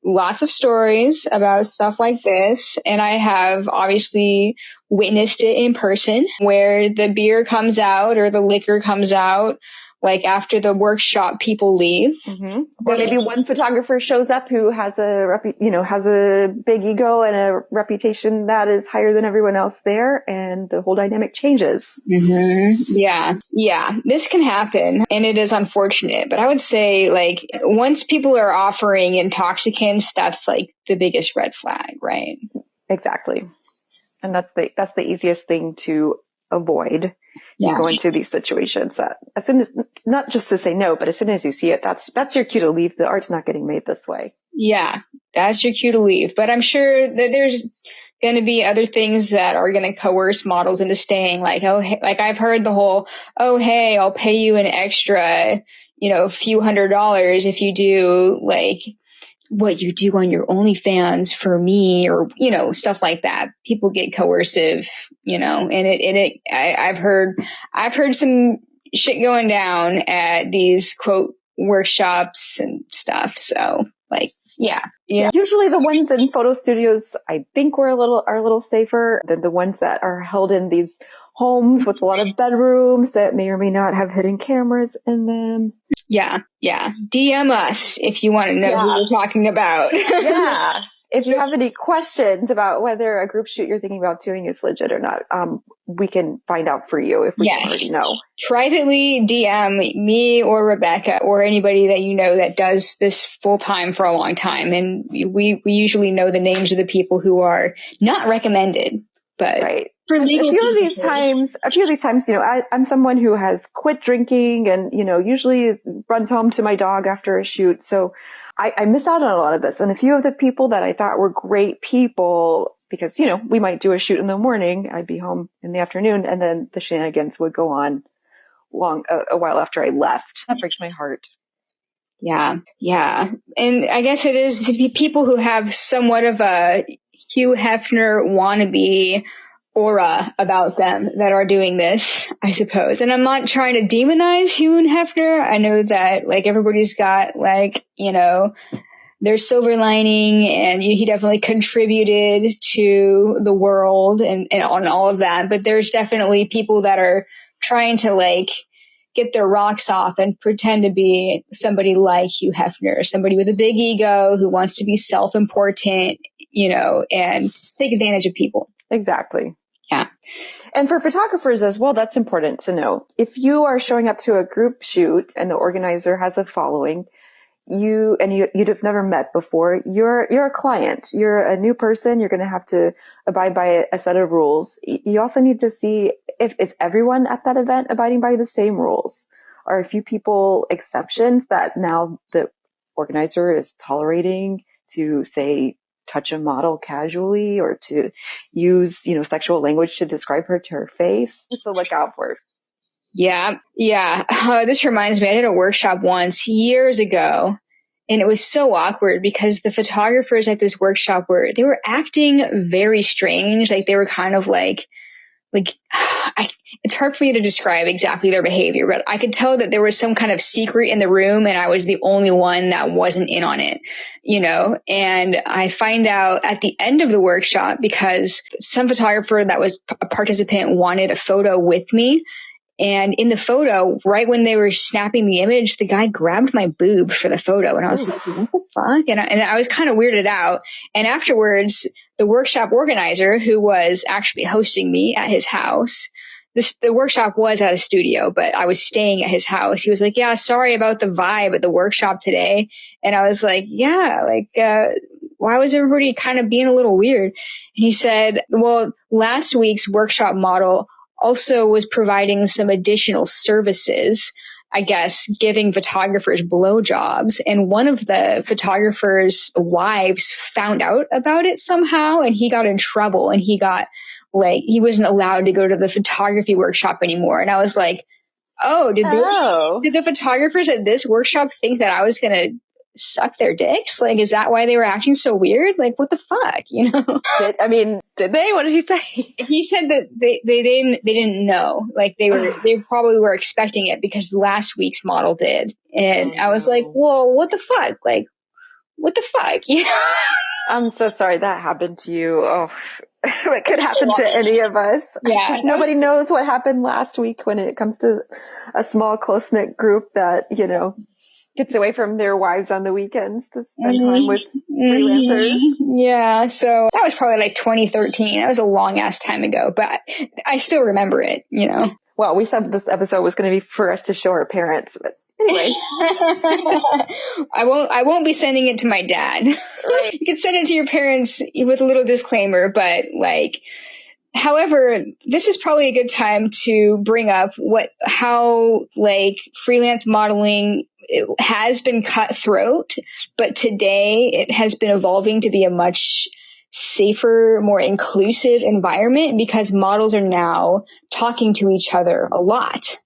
[SPEAKER 1] lots of stories about stuff like this, and I have obviously witnessed it in person where the beer comes out or the liquor comes out like after the workshop people leave.
[SPEAKER 2] Mm-hmm. Or maybe one photographer shows up who has has a big ego and a reputation that is higher than everyone else there, and the whole dynamic changes.
[SPEAKER 1] Mm-hmm. Yeah. This can happen, and it is unfortunate. But I would say, like, once people are offering intoxicants, that's like the biggest red flag, right?
[SPEAKER 2] Exactly, and that's the easiest thing to avoid. You go into these situations that as soon as, not just to say no, but as soon as you see it, that's your cue to leave. The art's not getting made this way.
[SPEAKER 1] Yeah, that's your cue to leave. But I'm sure that there's going to be other things that are going to coerce models into staying. Like, like I've heard the whole, hey, I'll pay you an extra, few $100 if you do like what you do on your OnlyFans for me, or, stuff like that. People get coercive, and I've heard some shit going down at these quote workshops and stuff. So like, yeah.
[SPEAKER 2] Usually the ones in photo studios, I think are a little safer than the ones that are held in these homes with a lot of bedrooms that may or may not have hidden cameras in them.
[SPEAKER 1] Yeah. DM us if you want to know who we're talking about.
[SPEAKER 2] Yeah. If you have any questions about whether a group shoot you're thinking about doing is legit or not, we can find out for you if we already know.
[SPEAKER 1] Privately DM me or Rebecca or anybody that you know that does this full time for a long time. And we usually know the names of the people who are not recommended, but
[SPEAKER 2] right.
[SPEAKER 1] For legal
[SPEAKER 2] a few of these times, I'm someone who has quit drinking and, usually runs home to my dog after a shoot. So I miss out on a lot of this. And a few of the people that I thought were great people, because, we might do a shoot in the morning. I'd be home in the afternoon, and then the shenanigans would go on a while after I left. That breaks my heart.
[SPEAKER 1] Yeah. And I guess it is the people who have somewhat of a Hugh Hefner wannabe aura about them that are doing this, I suppose. And I'm not trying to demonize Hugh and Hefner. I know that like everybody's got like, their silver lining, and he definitely contributed to the world and on all of that. But there's definitely people that are trying to like get their rocks off and pretend to be somebody like Hugh Hefner, somebody with a big ego who wants to be self-important, and take advantage of people.
[SPEAKER 2] Exactly.
[SPEAKER 1] Yeah.
[SPEAKER 2] And for photographers as well, that's important to know. If you are showing up to a group shoot and the organizer has a following, you'd have never met before, you're a client. You're a new person. You're going to have to abide by a set of rules. You also need to see if everyone at that event abiding by the same rules. are a few people exceptions that now the organizer is tolerating to say touch a model casually or to use, sexual language to describe her to her face. So look out for it.
[SPEAKER 1] Yeah. Yeah. This reminds me, I did a workshop once years ago, and it was so awkward because the photographers at this workshop they were acting very strange. Like they were kind of like it's hard for me to describe exactly their behavior, but I could tell that there was some kind of secret in the room and I was the only one that wasn't in on it, and I find out at the end of the workshop because some photographer that was a participant wanted a photo with me. And in the photo, right when they were snapping the image, the guy grabbed my boob for the photo. And I was like, what the fuck? And I was kind of weirded out. And afterwards, the workshop organizer, who was actually hosting me at his house, the workshop was at a studio, but I was staying at his house. He was like, yeah, sorry about the vibe at the workshop today. And I was like, yeah, why was everybody kind of being a little weird? And he said, well, last week's workshop model also was providing some additional services, I guess, giving photographers blowjobs. And one of the photographer's wives found out about it somehow, and he got in trouble, and he wasn't allowed to go to the photography workshop anymore. And I was like, oh, did the photographers at this workshop think that I was going to suck their dicks? Like, is that why they were acting so weird? Like, what the fuck,
[SPEAKER 2] Did they? What did he say?
[SPEAKER 1] He said that they didn't know. Like they probably were expecting it because last week's model did. And I was like, whoa, what the fuck? Like, what the fuck?
[SPEAKER 2] I'm so sorry that happened to you. Oh, it could happen to any of us.
[SPEAKER 1] Yeah.
[SPEAKER 2] Nobody knows what happened last week when it comes to a small, close-knit group that, gets away from their wives on the weekends to spend time with freelancers.
[SPEAKER 1] Yeah, so that was probably like 2013. That was a long ass time ago, but I still remember it,
[SPEAKER 2] Well, we thought this episode was going to be for us to show our parents, but anyway.
[SPEAKER 1] I won't be sending it to my dad. Right. You can send it to your parents with a little disclaimer, but however, this is probably a good time to bring up how freelance modeling has been cutthroat, but today it has been evolving to be a much safer, more inclusive environment because models are now talking to each other a lot.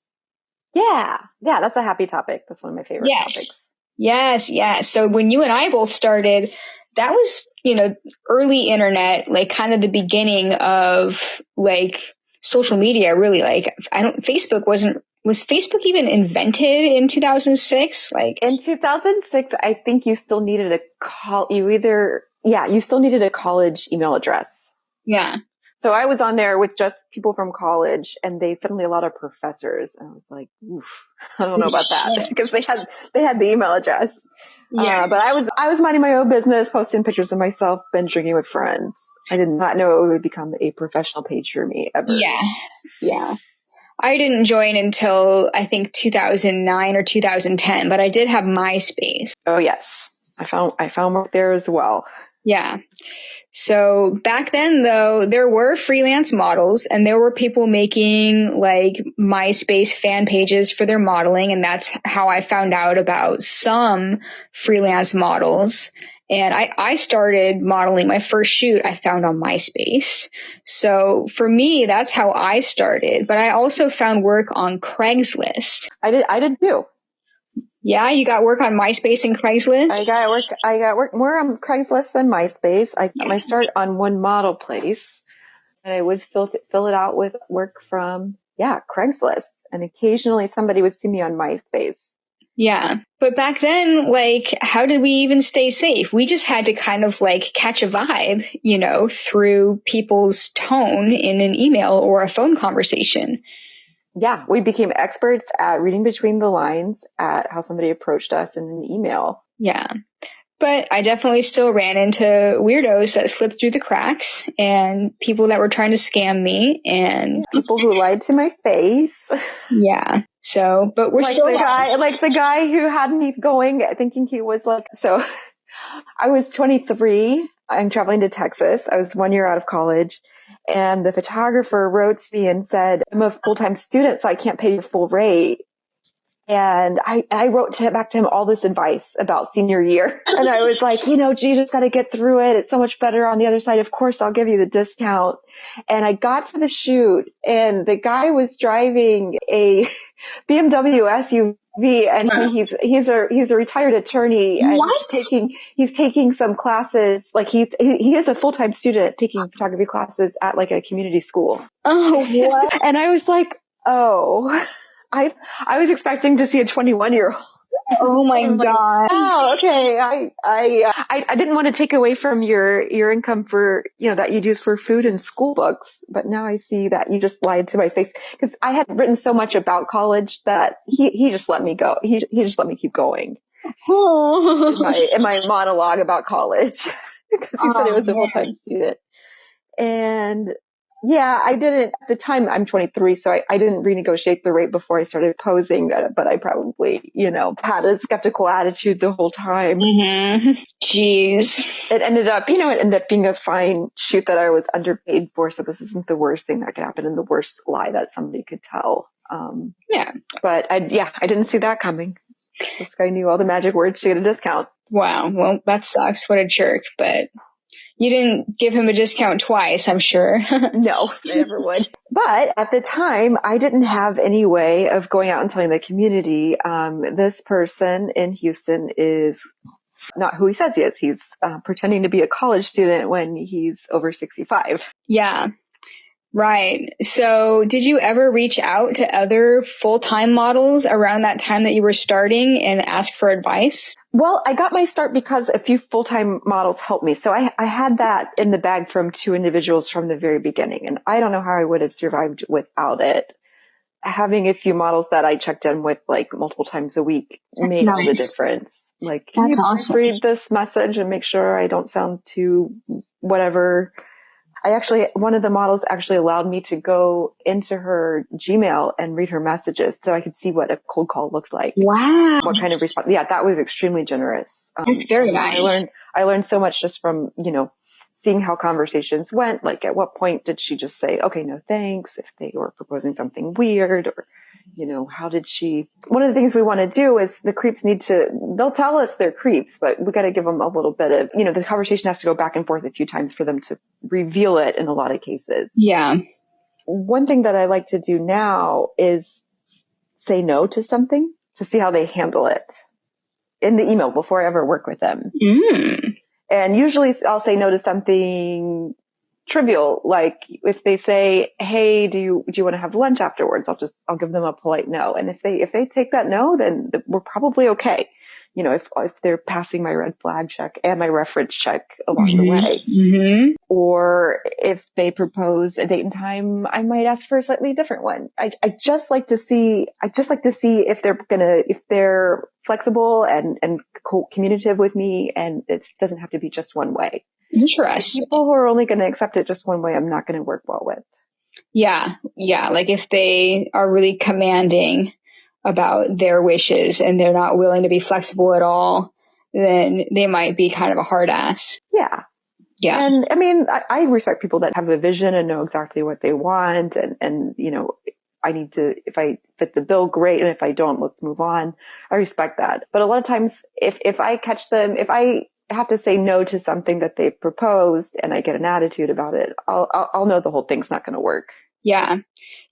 [SPEAKER 2] Yeah, that's a happy topic. That's one of my favorite topics.
[SPEAKER 1] Yes. So when you and I both started, that was, early internet, kind of the beginning of social media, really. Was Facebook even invented in 2006?
[SPEAKER 2] In 2006, I think you still needed you still needed a college email address.
[SPEAKER 1] Yeah.
[SPEAKER 2] So I was on there with just people from college and they suddenly a lot of professors. And I was like, oof, I don't know about that because they had the email address. Yeah. But I was minding my own business, posting pictures of myself and drinking with friends. I did not know it would become a professional page for me ever.
[SPEAKER 1] Yeah. I didn't join until I think 2009 or 2010, but I did have MySpace.
[SPEAKER 2] Oh yes. I found work there as well.
[SPEAKER 1] Yeah. So back then though, there were freelance models and there were people making MySpace fan pages for their modeling. And that's how I found out about some freelance models. And I started modeling. My first shoot I found on MySpace. So for me, that's how I started. But I also found work on Craigslist.
[SPEAKER 2] I did too.
[SPEAKER 1] Yeah, you got work on MySpace and Craigslist?
[SPEAKER 2] I got work more on Craigslist than MySpace. I got my start on one model place. And I would still fill it out with work from, Craigslist. And occasionally somebody would see me on MySpace.
[SPEAKER 1] Yeah. But back then, how did we even stay safe? We just had to kind of catch a vibe, through people's tone in an email or a phone conversation.
[SPEAKER 2] Yeah, we became experts at reading between the lines at how somebody approached us in an email.
[SPEAKER 1] Yeah. But I definitely still ran into weirdos that slipped through the cracks and people that were trying to scam me and
[SPEAKER 2] people who lied to my face.
[SPEAKER 1] Yeah. So, but we're still
[SPEAKER 2] the guy who had me going thinking he was so I was 23. I'm traveling to Texas. I was 1 year out of college. And the photographer wrote to me and said, I'm a full-time student, so I can't pay your full rate. And I wrote back to him all this advice about senior year. And I was like, you just got to get through it. It's so much better on the other side. Of course, I'll give you the discount. And I got to the shoot and the guy was driving a BMW SUV and he's a retired attorney and
[SPEAKER 1] What?
[SPEAKER 2] he's taking some classes. Like he is a full-time student taking photography classes at like a community school.
[SPEAKER 1] Oh, what?
[SPEAKER 2] And I was like, oh, I was expecting to see a 21-year-old.
[SPEAKER 1] Oh my God.
[SPEAKER 2] Oh, okay. I didn't want to take away from your income for, that you'd use for food and school books, but now I see that you just lied to my face because I had written so much about college that he just let me go. He just let me keep going in my monologue about college because he said it was a full-time student. And yeah, I didn't, at the time I'm 23, so I didn't renegotiate the rate before I started posing, but I probably, had a skeptical attitude the whole time.
[SPEAKER 1] Mm-hmm. Jeez.
[SPEAKER 2] It ended up being a fine shoot that I was underpaid for, so this isn't the worst thing that could happen and the worst lie that somebody could tell.
[SPEAKER 1] Yeah.
[SPEAKER 2] But I didn't see that coming. This guy knew all the magic words to get a discount.
[SPEAKER 1] Wow. Well, that sucks. What a jerk. But you didn't give him a discount twice, I'm sure.
[SPEAKER 2] No, I never would. But at the time, I didn't have any way of going out and telling the community, this person in Houston is not who he says he is. He's pretending to be a college student when he's over 65.
[SPEAKER 1] Yeah. Right. So did you ever reach out to other full-time models around that time that you were starting and ask for advice?
[SPEAKER 2] Well, I got my start because a few full-time models helped me. So I had that in the bag from two individuals from the very beginning. And I don't know how I would have survived without it. Having a few models that I checked in with like multiple times a week made all the difference. Like, can you
[SPEAKER 1] awesome.
[SPEAKER 2] read this message and make sure I don't sound too whatever? One of the models actually allowed me to go into her Gmail and read her messages so I could see what a cold call looked like.
[SPEAKER 1] Wow.
[SPEAKER 2] What kind of response. Yeah, that was extremely generous.
[SPEAKER 1] That's very nice.
[SPEAKER 2] I learned so much just from, seeing how conversations went. Like at what point did she just say, okay, no thanks, if they were proposing something weird, or, how did she, one of the things we want to do is the creeps they'll tell us they're creeps, but we got to give them a little bit of, the conversation has to go back and forth a few times for them to reveal it in a lot of cases.
[SPEAKER 1] Yeah.
[SPEAKER 2] One thing that I like to do now is say no to something to see how they handle it in the email before I ever work with them.
[SPEAKER 1] Mm.
[SPEAKER 2] And usually I'll say no to something trivial, like if they say, hey, do you want to have lunch afterwards? I'll give them a polite no. And if they take that no, then we're probably okay. If they're passing my red flag check and my reference check along the way. Mm-hmm. Or if they propose a date and time, I might ask for a slightly different one. I just like to see if they're flexible and communicative with me, and it doesn't have to be just one way.
[SPEAKER 1] Interesting.
[SPEAKER 2] People who are only going to accept it just one way, I'm not going to work well with.
[SPEAKER 1] Yeah. Yeah. Like if they are really commanding about their wishes and they're not willing to be flexible at all, then they might be kind of a hard ass.
[SPEAKER 2] Yeah. Yeah. And I mean, I respect people that have a vision and know exactly what they want. And, I need to, if I fit the bill, great. And if I don't, let's move on. I respect that. But a lot of times if I catch them, if I have to say no to something that they proposed and I get an attitude about it, I'll know the whole thing's not going to work.
[SPEAKER 1] Yeah.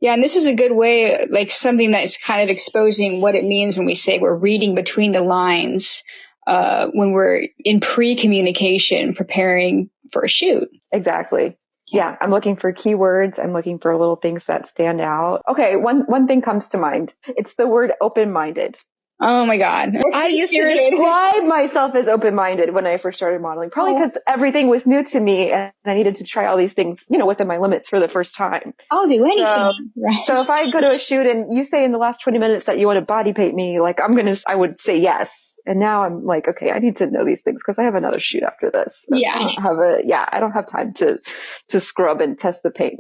[SPEAKER 1] Yeah. And this is a good way, like something that's kind of exposing what it means when we say we're reading between the lines, when we're in pre-communication preparing for a shoot.
[SPEAKER 2] Exactly. Yeah. I'm looking for keywords. I'm looking for little things that stand out. Okay. One thing comes to mind. It's the word open-minded.
[SPEAKER 1] Oh my God.
[SPEAKER 2] I used to describe myself as open-minded when I first started modeling, probably because everything was new to me and I needed to try all these things, within my limits for the first time.
[SPEAKER 1] I'll do anything.
[SPEAKER 2] So if I go to a shoot and you say in the last 20 minutes that you want to body paint me, like I would say yes. And now I'm like, okay, I need to know these things because I have another shoot after this.
[SPEAKER 1] Yeah.
[SPEAKER 2] I don't have time to scrub and test the paint,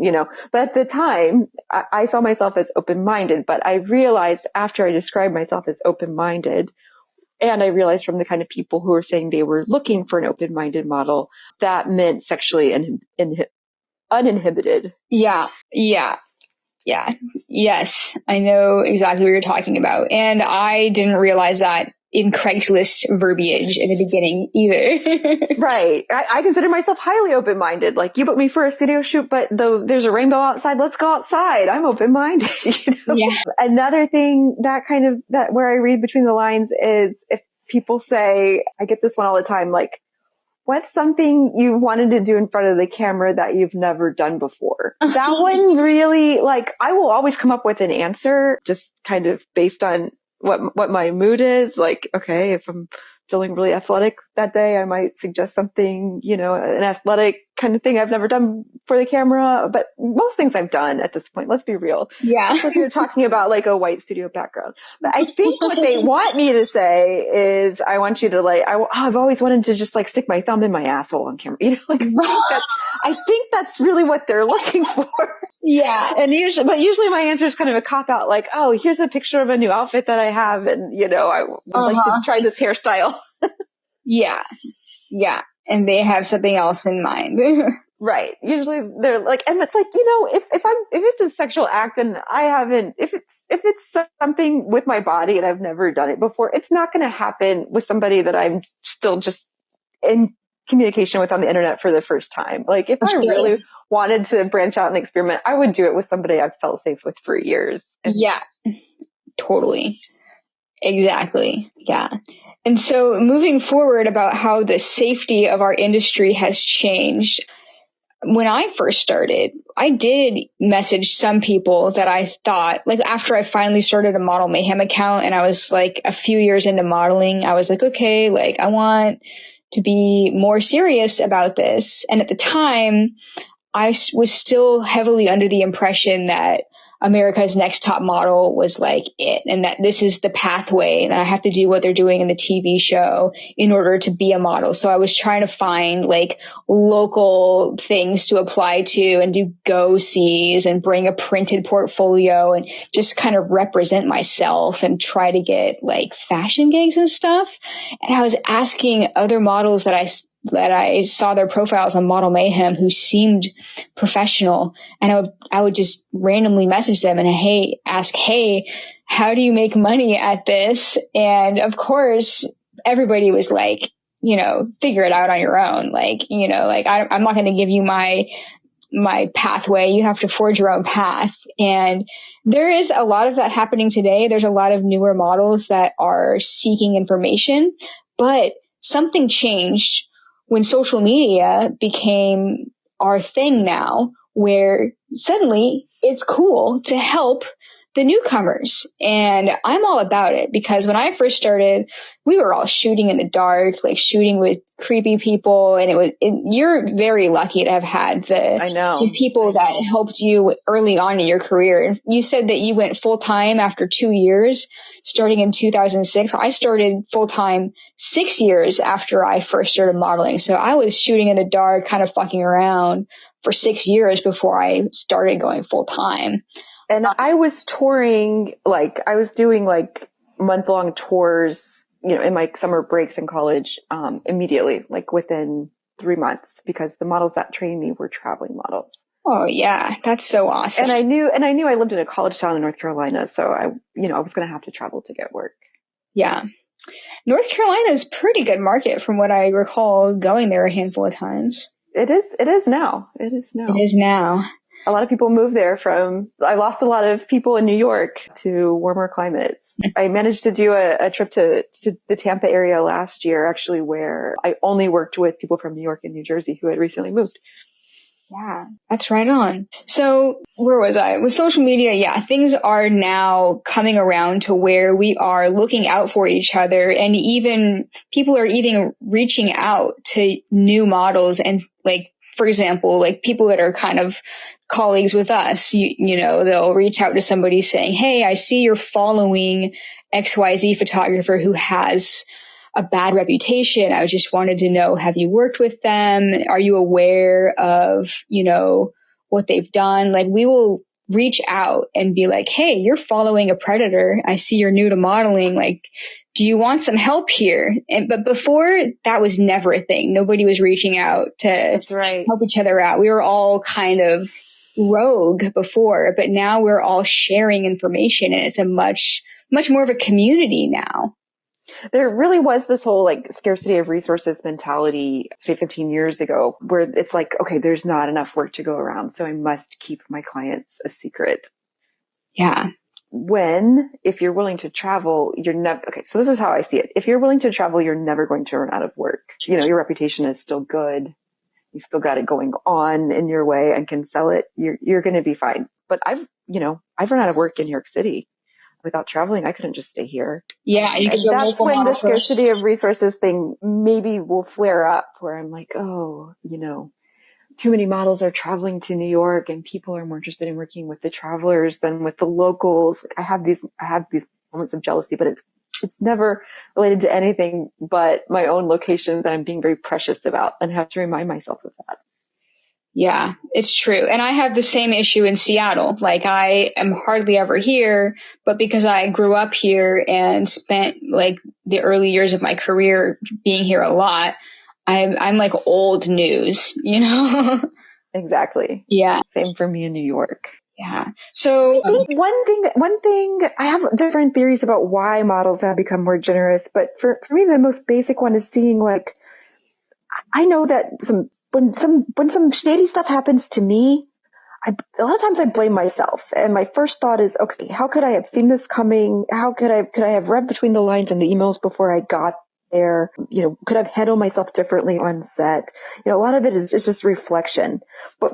[SPEAKER 2] But at the time, I saw myself as open-minded, but I realized after I described myself as open-minded, and I realized from the kind of people who were saying they were looking for an open-minded model, that meant sexually uninhibited.
[SPEAKER 1] Yeah. Yeah. Yeah. Yes. I know exactly what you're talking about. And I didn't realize that in Craigslist verbiage in the beginning either.
[SPEAKER 2] Right. I consider myself highly open-minded. Like, you booked me for a studio shoot, but there's a rainbow outside. Let's go outside. I'm open-minded.
[SPEAKER 1] Yeah.
[SPEAKER 2] Another thing that where I read between the lines is if people say, I get this one all the time, like, what's something you wanted to do in front of the camera that you've never done before? That one really, like, I will always come up with an answer just kind of based on what my mood is. Like, okay, if I'm feeling really athletic that day, I might suggest something, an athletic kind of thing I've never done for the camera. But most things I've done at this point, let's be real.
[SPEAKER 1] Yeah.
[SPEAKER 2] So if you're talking about like a white studio background, but I think what they want me to say is, I want you to like, I've always wanted to just like stick my thumb in my asshole on camera. I think that's really what they're looking for.
[SPEAKER 1] Yeah.
[SPEAKER 2] And usually my answer is kind of a cop out, like, oh, here's a picture of a new outfit that I have. And, I would like to try this hairstyle.
[SPEAKER 1] Yeah. Yeah. And they have something else in mind.
[SPEAKER 2] Right. Usually they're like, and it's like, if it's a sexual act and if it's something with my body and I've never done it before, it's not going to happen with somebody that I'm still just in communication with on the internet for the first time. Like, if I really wanted to branch out and experiment, I would do it with somebody I've felt safe with for years.
[SPEAKER 1] Yeah, totally. Exactly. Yeah. And so moving forward about how the safety of our industry has changed. When I first started, I did message some people that I thought, like, after I finally started a Model Mayhem account and I was like a few years into modeling, I was like, okay, like, I want to be more serious about this. And at the time, I was still heavily under the impression that America's Next Top Model was like it, and that this is the pathway, and I have to do what they're doing in the TV show in order to be a model. So I was trying to find like local things to apply to and do go-sees and bring a printed portfolio and just kind of represent myself and try to get like fashion gigs and stuff. And I was asking other models that I saw their profiles on Model Mayhem who seemed professional, and I would just randomly message them and ask, hey, how do you make money at this? And of course, everybody was like, figure it out on your own. Like, I'm not going to give you my pathway. You have to forge your own path. And there is a lot of that happening today. There's a lot of newer models that are seeking information, but something changed when social media became our thing now, where suddenly it's cool to help the newcomers. And I'm all about it, because when I first started, we were all shooting in the dark, like shooting with creepy people. And you're very lucky to have had the people that helped you early on in your career. You said that you went full time after 2 years, starting in 2006. I started full time 6 years after I first started modeling. So I was shooting in the dark, kind of fucking around for 6 years before I started going full time.
[SPEAKER 2] And I was touring, like, I was doing like month-long tours, in my summer breaks in college, immediately, like within 3 months, because the models that trained me were traveling models.
[SPEAKER 1] Oh yeah, that's so awesome.
[SPEAKER 2] And I knew I lived in a college town in North Carolina, so I was going to have to travel to get work.
[SPEAKER 1] Yeah. North Carolina is a pretty good market from what I recall going there a handful of times.
[SPEAKER 2] It is now. A lot of people move there I lost a lot of people in New York to warmer climates. I managed to do a trip to the Tampa area last year, actually, where I only worked with people from New York and New Jersey who had recently moved.
[SPEAKER 1] Yeah, that's right on. So where was I? With social media, yeah, things are now coming around to where we are looking out for each other, and even people are even reaching out to new models. And like, for example, like people that are kind of colleagues with us, they'll reach out to somebody saying, hey, I see you're following XYZ photographer who has a bad reputation. I just wanted to know, have you worked with them? Are you aware of, what they've done? Like, we will reach out and be like, hey, you're following a predator. I see you're new to modeling. Like, do you want some help here? But before, that was never a thing. Nobody was reaching out to help each other out. We were all kind of rogue before, but now we're all sharing information, and it's a much more of a community now.
[SPEAKER 2] There really was this whole like scarcity of resources mentality, say 15 years ago, where it's like, okay, there's not enough work to go around, so I must keep my clients a secret.
[SPEAKER 1] Yeah.
[SPEAKER 2] If you're willing to travel, you're never, okay, so this is how I see it. If you're willing to travel, you're never going to run out of work. You know, your reputation is still good. You still got it going on in your way and can sell it. You're going to be fine. But I've run out of work in New York City. Without traveling, I couldn't just stay here.
[SPEAKER 1] Yeah.
[SPEAKER 2] And that's when the scarcity of resources thing maybe will flare up, where I'm like, oh, too many models are traveling to New York and people are more interested in working with the travelers than with the locals. Like I have these moments of jealousy, but it's never related to anything but my own location that I'm being very precious about, and have to remind myself of that.
[SPEAKER 1] Yeah, it's true. And I have the same issue in Seattle. Like I am hardly ever here, but because I grew up here and spent like the early years of my career being here a lot, I'm like old news,
[SPEAKER 2] Exactly.
[SPEAKER 1] Yeah.
[SPEAKER 2] Same for me in New York.
[SPEAKER 1] Yeah. So
[SPEAKER 2] I think one thing, I have different theories about why models have become more generous, but for me, the most basic one is seeing like, I know that when some shady stuff happens to me, a lot of times I blame myself. And my first thought is, okay, how could I have seen this coming? How could I have read between the lines in the emails before I got there? Could I have handled myself differently on set? A lot of it is just reflection. But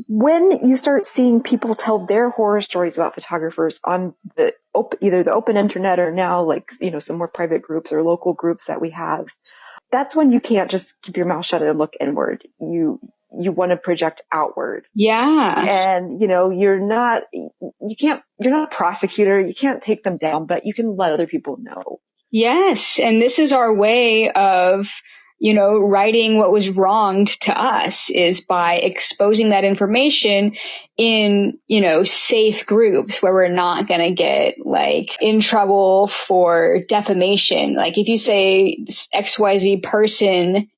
[SPEAKER 2] when you start seeing people tell their horror stories about photographers on either the open internet or now like, some more private groups or local groups that we have, that's when you can't just keep your mouth shut and look inward. You want to project outward.
[SPEAKER 1] Yeah.
[SPEAKER 2] And, you're not a prosecutor. You can't take them down, but you can let other people know.
[SPEAKER 1] Yes. And this is our way of, righting what was wronged to us, is by exposing that information in, safe groups where we're not going to get like in trouble for defamation. Like if you say XYZ person,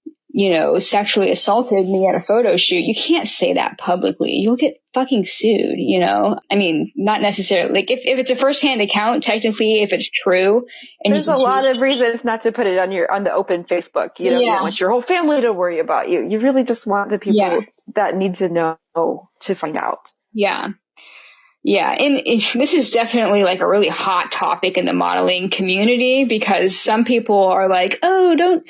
[SPEAKER 1] sexually assaulted me at a photo shoot, you can't say that publicly. You'll get fucking sued, I mean, not necessarily. Like if it's a firsthand account, technically, if it's true. And
[SPEAKER 2] there's a lot of reasons not to put it on the open Facebook. You don't want your whole family to worry about you. You really just want the people that need to know to find out.
[SPEAKER 1] Yeah. Yeah. And this is definitely like a really hot topic in the modeling community, because some people are like, oh, don't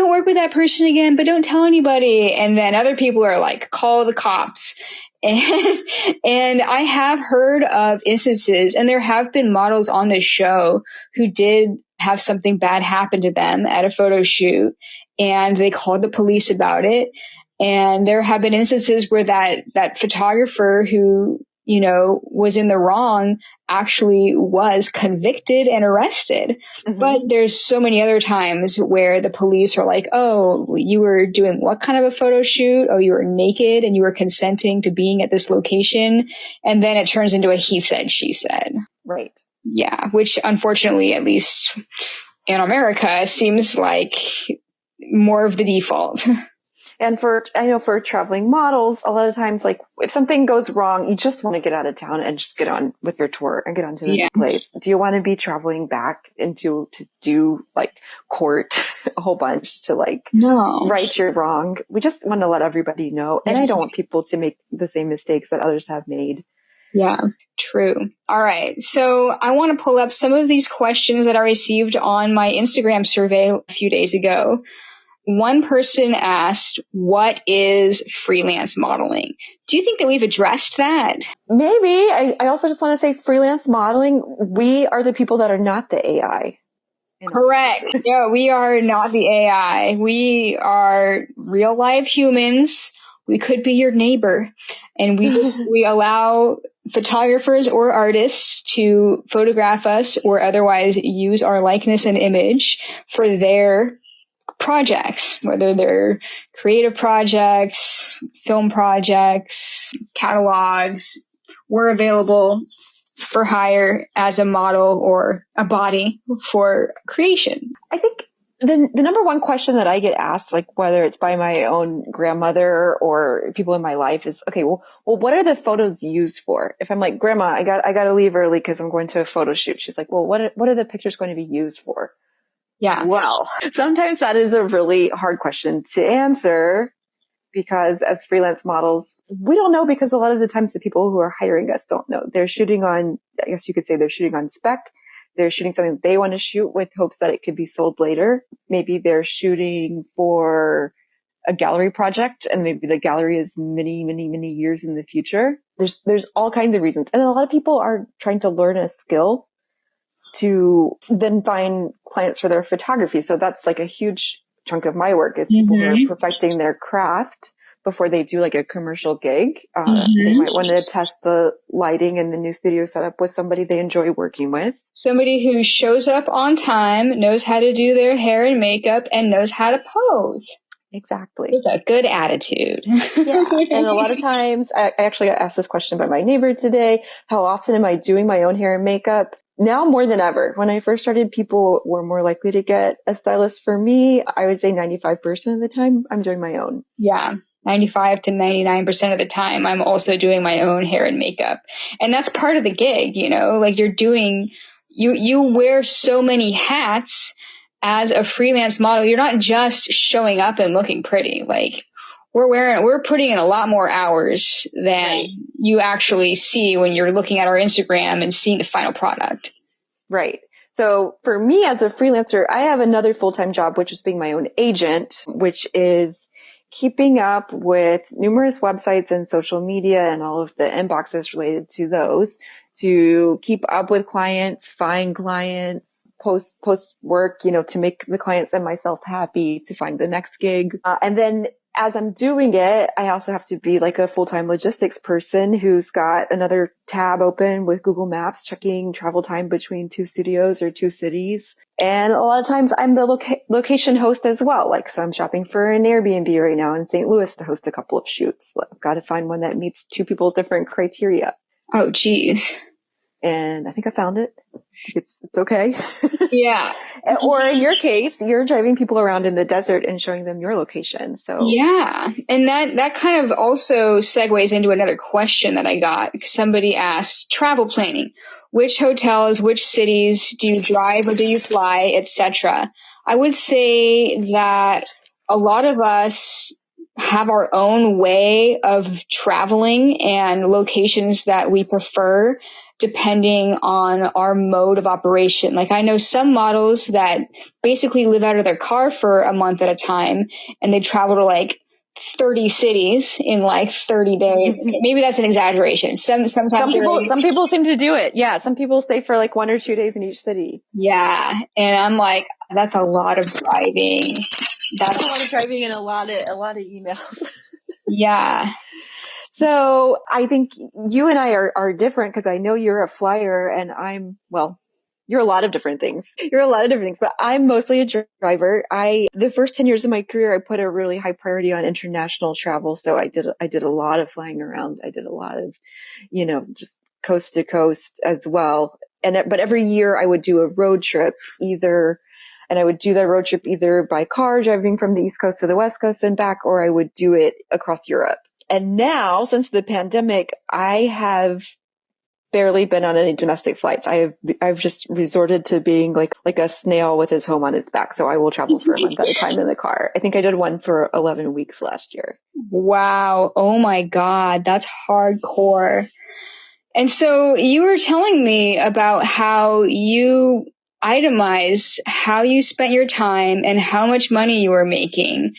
[SPEAKER 1] work with that person again, but don't tell anybody. And then other people are like, call the cops. And I have heard of instances, and there have been models on this show who did have something bad happen to them at a photo shoot, and they called the police about it. And there have been instances where that photographer who, was in the wrong actually was convicted and arrested. Mm-hmm. But there's so many other times where the police are like, oh, you were doing what kind of a photo shoot? Oh, you were naked and you were consenting to being at this location. And then it turns into a he said, she said.
[SPEAKER 2] Right.
[SPEAKER 1] Yeah. Which unfortunately, at least in America, seems like more of the default.
[SPEAKER 2] And I know for traveling models, a lot of times, like if something goes wrong, you just want to get out of town and just get on with your tour and get on to the next place. Do you want to be traveling back to do like court a whole bunch to like right your wrong? We just want to let everybody know. And I don't want people to make the same mistakes that others have made.
[SPEAKER 1] Yeah, true. All right. So I want to pull up some of these questions that I received on my Instagram survey a few days ago. One person asked, what is freelance modeling? Do you think that we've addressed that?
[SPEAKER 2] Maybe. I also just want to say freelance modeling, we are the people that are not the AI.
[SPEAKER 1] Correct. No, we are not the AI. We are real live humans. We could be your neighbor. And we allow photographers or artists to photograph us or otherwise use our likeness and image for their projects, whether they're creative projects, film projects, catalogs. We're available for hire as a model or a body for creation.
[SPEAKER 2] I think The number one question that I get asked, like whether it's by my own grandmother or people in my life, is, okay, well, what are the photos used for? If I'm like, Grandma, I got to leave early because I'm going to a photo shoot. She's like, well, what are the pictures going to be used for?
[SPEAKER 1] Yeah.
[SPEAKER 2] Well, sometimes that is a really hard question to answer because as freelance models, we don't know, because a lot of the times the people who are hiring us don't know. They're shooting on, I guess you could say they're shooting on spec. They're shooting something that they want to shoot with hopes that it could be sold later. Maybe they're shooting for a gallery project and maybe the gallery is many, many, many years in the future. There's all kinds of reasons. And a lot of people are trying to learn a skill to then find clients for their photography. So that's like a huge chunk of my work, is people who are perfecting their craft before they do like a commercial gig. They might want to test the lighting and the new studio setup with somebody they enjoy working with.
[SPEAKER 1] Somebody who shows up on time, knows how to do their hair and makeup, and knows how to pose.
[SPEAKER 2] Exactly.
[SPEAKER 1] With a good attitude.
[SPEAKER 2] Yeah. And a lot of times, I actually got asked this question by my neighbor today. How often am I doing my own hair and makeup? Now more than ever. When I first started, people were more likely to get a stylist. For me, I would say 95% of the time I'm doing my own.
[SPEAKER 1] Yeah. 95 to 99% of the time, I'm also doing my own hair and makeup. And that's part of the gig, you know, like you wear so many hats as a freelance model. You're not just showing up and looking pretty. Like we're putting in a lot more hours than you actually see when you're looking at our Instagram and seeing the final product.
[SPEAKER 2] Right. So for me as a freelancer, I have another full-time job, which is being my own agent, which is keeping up with numerous websites and social media and all of the inboxes related to those, to keep up with clients, find clients, post work, you know, to make the clients and myself happy, to find the next gig. And then as I'm doing it, I also have to be like a full-time logistics person who's got another tab open with Google Maps, checking travel time between two studios or two cities. And a lot of times I'm the location host as well. Like, so I'm shopping for an Airbnb right now in St. Louis to host a couple of shoots. I've got to find one that meets two people's different criteria.
[SPEAKER 1] Oh, geez.
[SPEAKER 2] And I think I found it. It's okay.
[SPEAKER 1] Yeah.
[SPEAKER 2] Or in your case, you're driving people around in the desert and showing them your location. So
[SPEAKER 1] yeah. And that kind of also segues into another question that I got. Somebody asked, travel planning. Which hotels, which cities do you drive or do you fly, etc.? I would say that a lot of us have our own way of traveling and locations that we prefer depending on our mode of operation. Like, I know some models that basically live out of their car for a month at a time and they travel to like 30 cities in like 30 days. Maybe that's an exaggeration. Some
[SPEAKER 2] people seem to do it. Yeah. Some people stay for like 1 or 2 days in each city.
[SPEAKER 1] Yeah. And I'm like, that's a lot of driving.
[SPEAKER 2] That's a lot of driving and a lot of emails.
[SPEAKER 1] Yeah.
[SPEAKER 2] So I think you and I are different, because I know you're a flyer and you're a lot of different things. But I'm mostly a driver. The first 10 years of my career, I put a really high priority on international travel. So I did a lot of flying around. I did a lot of, just coast to coast as well. But every year I would do a road trip and I would do that road trip either by car, driving from the East Coast to the West Coast and back, or I would do it across Europe. And now, since the pandemic, I have barely been on any domestic flights. I've just resorted to being like a snail with his home on his back. So I will travel for a month at a time in the car. I think I did one for 11 weeks last year.
[SPEAKER 1] Wow. Oh my God. That's hardcore. And so you were telling me about how you itemized how you spent your time and how much money you were making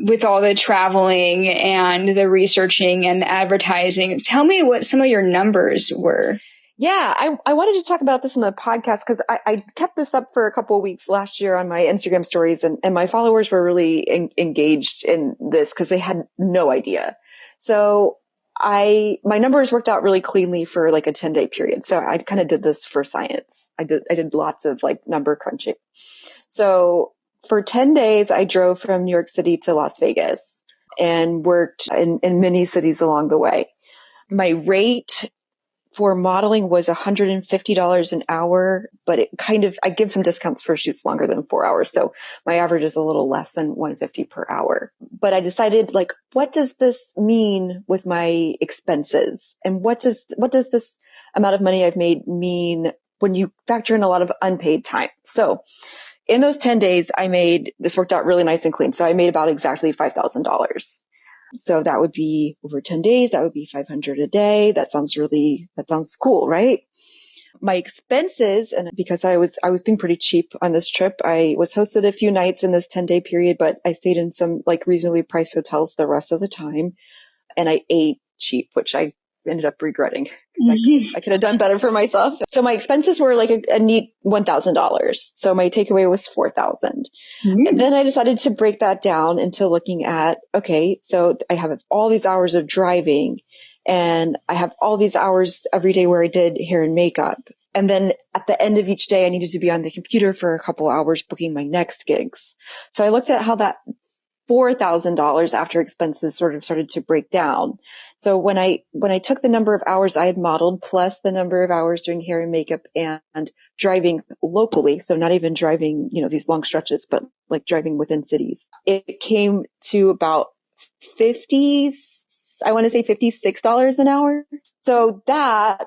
[SPEAKER 1] with all the traveling and the researching and the advertising. Tell me what some of your numbers were.
[SPEAKER 2] Yeah, I wanted to talk about this in the podcast because I kept this up for a couple of weeks last year on my Instagram stories, and my followers were really engaged in this because they had no idea. So my numbers worked out really cleanly for like a 10-day period. So I kind of did this for science. I did lots of like number crunching. So for 10 days, I drove from New York City to Las Vegas and worked in many cities along the way. My rate for modeling was $150 an hour, but I give some discounts for shoots longer than 4 hours. So my average is a little less than $150 per hour. But I decided, like, what does this mean with my expenses? And what does this amount of money I've made mean when you factor in a lot of unpaid time? So in those 10 days, this worked out really nice and clean. So I made about exactly $5,000. So that would be over 10 days. That would be $500 a day. That sounds cool, right? My expenses, and because I was being pretty cheap on this trip, I was hosted a few nights in this 10-day period, but I stayed in some like reasonably priced hotels the rest of the time. And I ate cheap, which I ended up regretting. I could have done better for myself. So my expenses were like a neat $1,000. So my takeaway was $4,000. And then I decided to break that down into looking at, okay, so I have all these hours of driving and I have all these hours every day where I did hair and makeup. And then at the end of each day, I needed to be on the computer for a couple hours booking my next gigs. So I looked at how that $4,000 after expenses sort of started to break down. So when I took the number of hours I had modeled plus the number of hours doing hair and makeup and driving locally, so not even driving, these long stretches, but like driving within cities, it came to about $56 an hour. So that's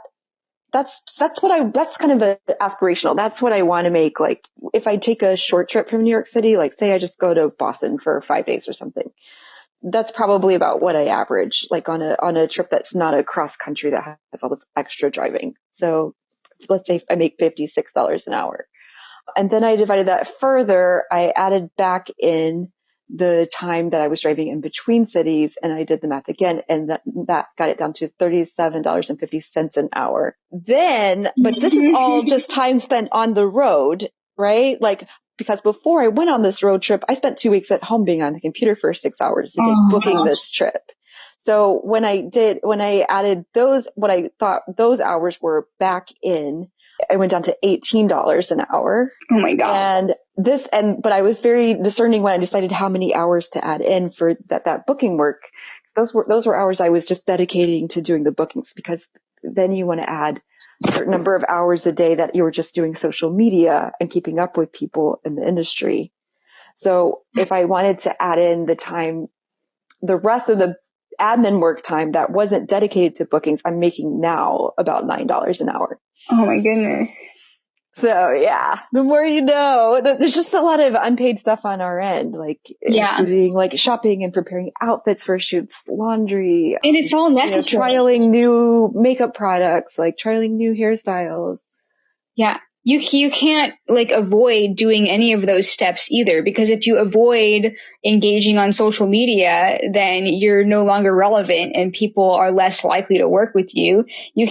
[SPEAKER 2] kind of aspirational. That's what I want to make. Like if I take a short trip from New York City, like say I just go to Boston for 5 days or something, that's probably about what I average, like on a trip that's not a cross country that has all this extra driving. So let's say I make $56 an hour. And then I divided that further. I added back in the time that I was driving in between cities, and I did the math again, and that got it down to $37.50 an hour. But this is all just time spent on the road, right? Like, because before I went on this road trip, I spent 2 weeks at home being on the computer for 6 hours a day booking this trip. So when I added what I thought those hours were back in, I went down to $18 an hour.
[SPEAKER 1] Oh my God.
[SPEAKER 2] But I was very discerning when I decided how many hours to add in for that booking work. Those were hours I was just dedicating to doing the bookings, because then you want to add a certain number of hours a day that you were just doing social media and keeping up with people in the industry. So if I wanted to add in the rest of the admin work time that wasn't dedicated to bookings, I'm making now about $9 an hour.
[SPEAKER 1] Oh my goodness.
[SPEAKER 2] So yeah, the more you know. There's just a lot of unpaid stuff on our end, like including like shopping and preparing outfits for shoots, laundry.
[SPEAKER 1] And it's all necessary.
[SPEAKER 2] Trialing new makeup products, like trialing new hairstyles.
[SPEAKER 1] Yeah. You can't like avoid doing any of those steps either, because if you avoid engaging on social media, then you're no longer relevant and people are less likely to work with you. You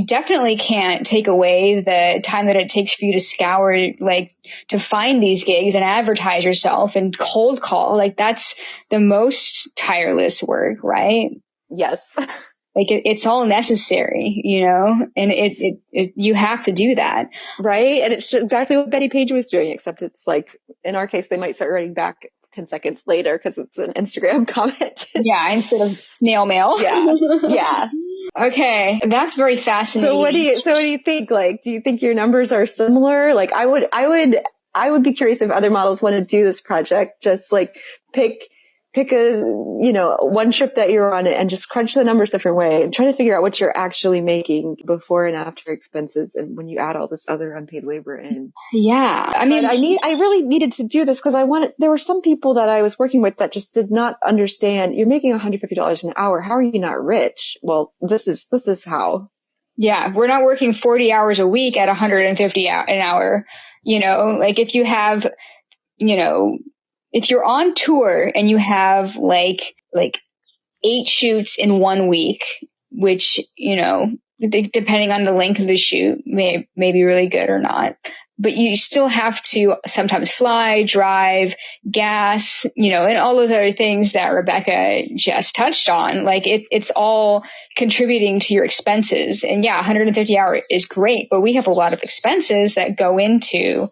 [SPEAKER 1] definitely can't take away the time that it takes for you to scour, like to find these gigs and advertise yourself and cold call. Like that's the most tireless work, right?
[SPEAKER 2] Yes.
[SPEAKER 1] Like it's all necessary, and you have to do that.
[SPEAKER 2] Right. And it's just exactly what Betty Page was doing, except it's like, in our case, they might start writing back 10 seconds later because it's an Instagram comment.
[SPEAKER 1] Yeah. Instead of snail mail.
[SPEAKER 2] Yeah. Yeah.
[SPEAKER 1] Okay. That's very fascinating.
[SPEAKER 2] So what do you think? Like, do you think your numbers are similar? Like I would be curious if other models want to do this project, just like pick a, one trip that you're on and just crunch the numbers different way and try to figure out what you're actually making before and after expenses. And when you add all this other unpaid labor in.
[SPEAKER 1] Yeah. I mean,
[SPEAKER 2] I really needed to do this because there were some people that I was working with that just did not understand. You're making $150 an hour. How are you not rich? Well, this is how.
[SPEAKER 1] Yeah. We're not working 40 hours a week at $150 an hour. Like if you have, if you're on tour and you have like 8 shoots in 1 week, which, depending on the length of the shoot may be really good or not, but you still have to sometimes fly, drive, gas, and all those other things that Rebecca just touched on. Like it's all contributing to your expenses. And yeah, 150 hour is great, but we have a lot of expenses that go into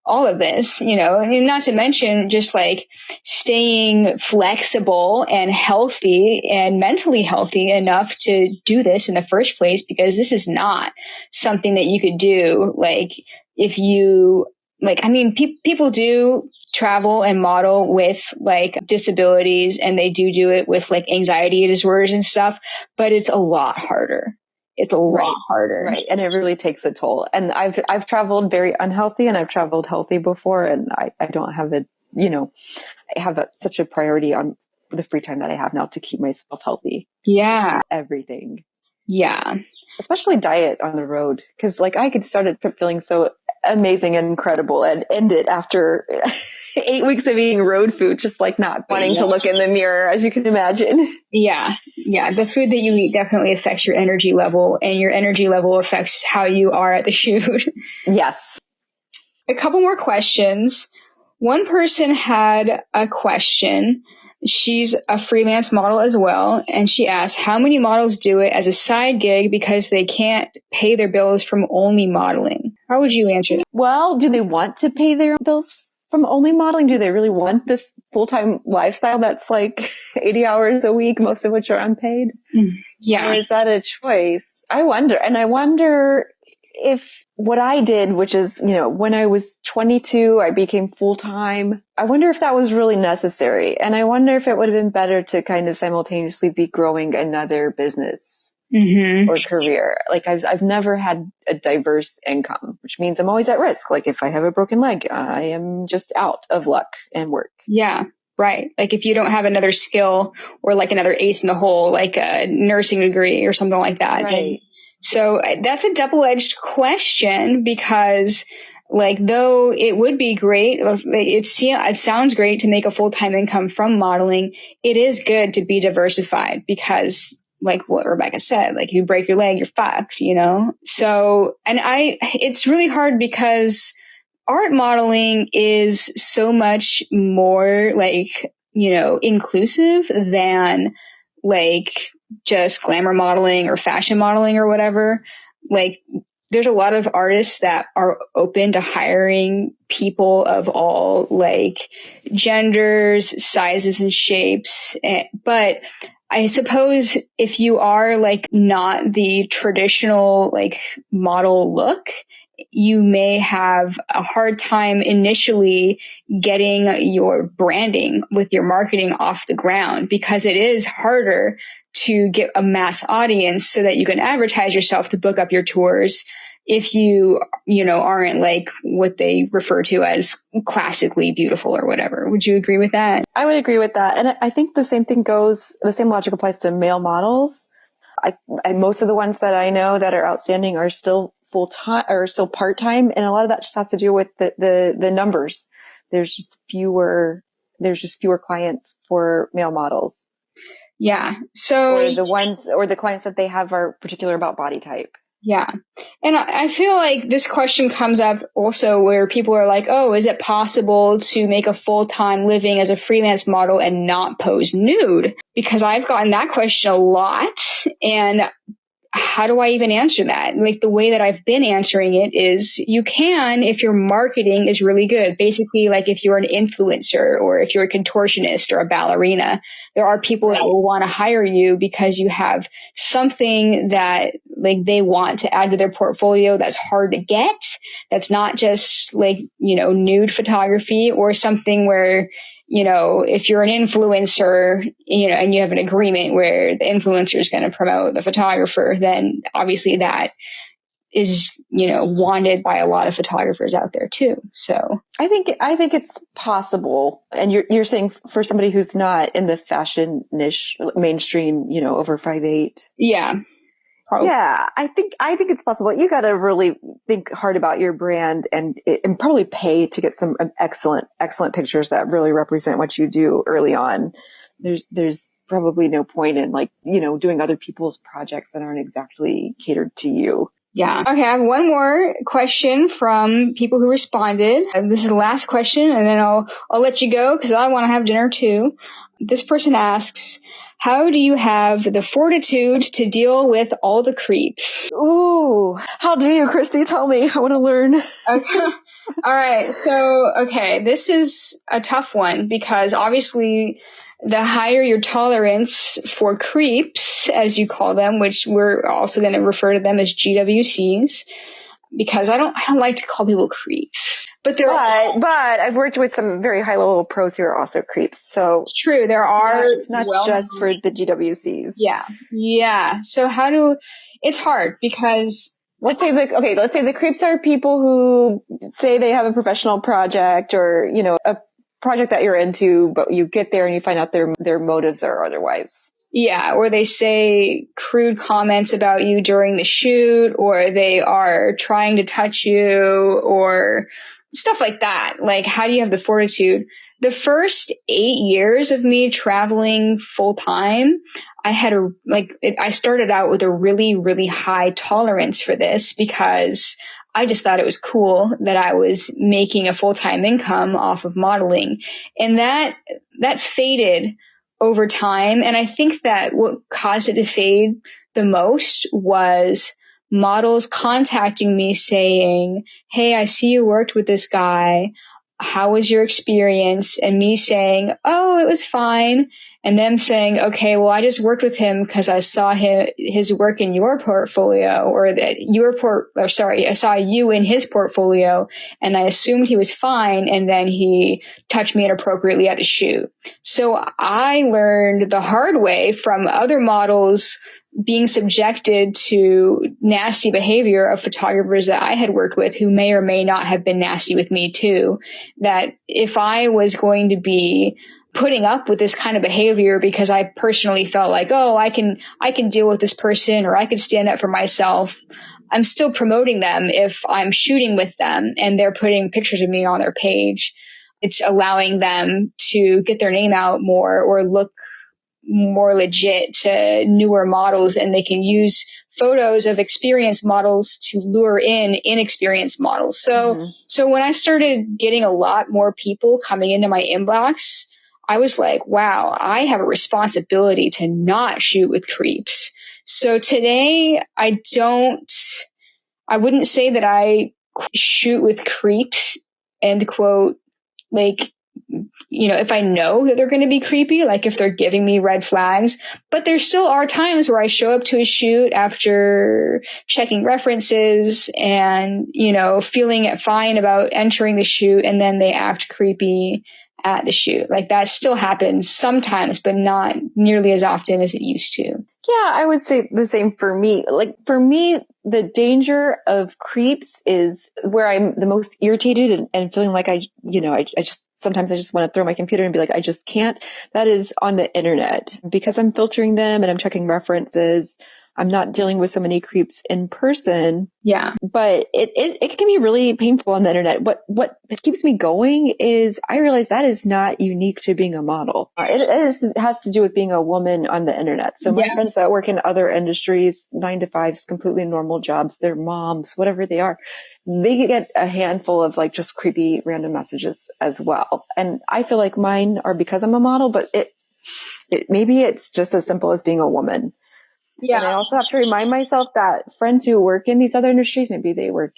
[SPEAKER 1] all of this, and not to mention just like staying flexible and healthy and mentally healthy enough to do this in the first place, because this is not something that you could do. Like if you people do travel and model with like disabilities, and they do it with like anxiety disorders and stuff, but it's a lot harder. It's a lot harder.
[SPEAKER 2] Right. And it really takes a toll. And I've traveled very unhealthy, and I've traveled healthy before. And I don't have I have such a priority on the free time that I have now to keep myself healthy.
[SPEAKER 1] Yeah.
[SPEAKER 2] Everything.
[SPEAKER 1] Yeah.
[SPEAKER 2] Especially diet on the road. Cause like I could start it feeling so amazing and incredible and end it after 8 weeks of eating road food, just like not wanting to look in the mirror, as you can imagine.
[SPEAKER 1] Yeah. Yeah. The food that you eat definitely affects your energy level, and your energy level affects how you are at the shoot.
[SPEAKER 2] Yes.
[SPEAKER 1] A couple more questions. One person had a question. She's a freelance model as well, and she asked, how many models do it as a side gig because they can't pay their bills from only modeling? How would you answer that?
[SPEAKER 2] Well, do they want to pay their bills from only modeling? Do they really want this full-time lifestyle that's like 80 hours a week, most of which are unpaid?
[SPEAKER 1] Yeah.
[SPEAKER 2] Or is that a choice? I wonder if what I did, which is, when I was 22, I became full-time. I wonder if that was really necessary. And I wonder if it would have been better to kind of simultaneously be growing another business or career. Like I've never had a diverse income, which means I'm always at risk. Like if I have a broken leg, I am just out of luck and work.
[SPEAKER 1] Yeah. Right. Like if you don't have another skill or like another ace in the hole, like a nursing degree or something like that.
[SPEAKER 2] Right.
[SPEAKER 1] So that's a double-edged question, because like, though it would be great, it sounds great to make a full-time income from modeling, it is good to be diversified, because like what Rebecca said, like if you break your leg, you're fucked, So, and it's really hard because art modeling is so much more like, inclusive than like just glamour modeling or fashion modeling or whatever. Like there's a lot of artists that are open to hiring people of all like genders, sizes, and shapes. But I suppose if you are like not the traditional like model look, you may have a hard time initially getting your branding with your marketing off the ground, because it is harder to get a mass audience so that you can advertise yourself to book up your tours if you aren't like what they refer to as classically beautiful or whatever. Would you agree with that?
[SPEAKER 2] I would agree with that. And I think the same logic applies to male models. Most of the ones that I know that are outstanding are still full-time or still part-time. And a lot of that just has to do with the numbers. There's just fewer clients for male models.
[SPEAKER 1] Yeah. So
[SPEAKER 2] or the clients that they have are particular about body type.
[SPEAKER 1] Yeah. And I feel like this question comes up also where people are like, oh, is it possible to make a full-time living as a freelance model and not pose nude? Because I've gotten that question a lot. And how do I even answer that? Like the way that I've been answering it is you can if your marketing is really good. Basically, like if you're an influencer or if you're a contortionist or a ballerina, there are people that will want to hire you because you have something that like they want to add to their portfolio that's hard to get. That's not just like, nude photography, or something where if you're an influencer, and you have an agreement where the influencer is going to promote the photographer, then obviously that is, wanted by a lot of photographers out there too. So
[SPEAKER 2] I think it's possible. And you're saying for somebody who's not in the fashion niche mainstream, over 5'8".
[SPEAKER 1] Yeah. Probably.
[SPEAKER 2] Yeah, I think it's possible. You got to really think hard about your brand and probably pay to get some excellent pictures that really represent what you do early on. There's probably no point in doing other people's projects that aren't exactly catered to you.
[SPEAKER 1] Yeah. Okay, I have one more question from people who responded. This is the last question, and then I'll let you go because I want to have dinner too. This person asks, how do you have the fortitude to deal with all the creeps?
[SPEAKER 2] Ooh, how do you, Kristy? Tell me. I want to learn.
[SPEAKER 1] Okay. All right. So, okay, this is a tough one because obviously the higher your tolerance for creeps, as you call them, which we're also going to refer to them as GWCs, because I don't like to call people creeps. But
[SPEAKER 2] I've worked with some very high level pros who are also creeps. So
[SPEAKER 1] it's true. There are.
[SPEAKER 2] It's not just for the GWCs.
[SPEAKER 1] Yeah. Yeah. So it's hard because
[SPEAKER 2] let's say the creeps are people who say they have a professional project or, a project that you're into, but you get there and you find out their motives are otherwise.
[SPEAKER 1] Yeah, or they say crude comments about you during the shoot, or they are trying to touch you, or stuff like that. Like, how do you have the fortitude? The first 8 years of me traveling full time, I started out with a really, really high tolerance for this because I just thought it was cool that I was making a full-time income off of modeling. And that faded over time. And I think that what caused it to fade the most was models contacting me saying, hey, I see you worked with this guy. How was your experience? And me saying, oh, it was fine. And them saying, okay, well, I just worked with him because I saw his work in your portfolio, or I saw you in his portfolio, and I assumed he was fine, and then he touched me inappropriately at the shoot. So I learned the hard way from other models being subjected to nasty behavior of photographers that I had worked with who may or may not have been nasty with me too, that if I was going to be putting up with this kind of behavior because I personally felt like, oh, I can deal with this person, or I can stand up for myself, I'm still promoting them if I'm shooting with them and they're putting pictures of me on their page. It's allowing them to get their name out more or look more legit to newer models, and they can use photos of experienced models to lure in inexperienced models. So when I started getting a lot more people coming into my inbox, I was like, wow, I have a responsibility to not shoot with creeps. So today I wouldn't say that I shoot with creeps, end quote, like, if I know that they're going to be creepy, like if they're giving me red flags. But there still are times where I show up to a shoot after checking references and, feeling fine about entering the shoot, and then they act creepy at the shoot. Like, that still happens sometimes, but not nearly as often as it used to.
[SPEAKER 2] Yeah, I would say the same for me. Like, for me, the danger of creeps is where I'm the most irritated and feeling like I sometimes I just want to throw my computer and be like, I just can't. That is on the internet, because I'm filtering them and I'm checking references. I'm not dealing with so many creeps in person.
[SPEAKER 1] Yeah.
[SPEAKER 2] But it can be really painful on the internet. What keeps me going is I realize that is not unique to being a model. It has to do with being a woman on the internet. So my friends that work in other industries, 9-to-5s, completely normal jobs, they're moms, whatever they are, they get a handful of like just creepy random messages as well. And I feel like mine are because I'm a model, but maybe it's just as simple as being a woman. Yeah. And I also have to remind myself that friends who work in these other industries, maybe they work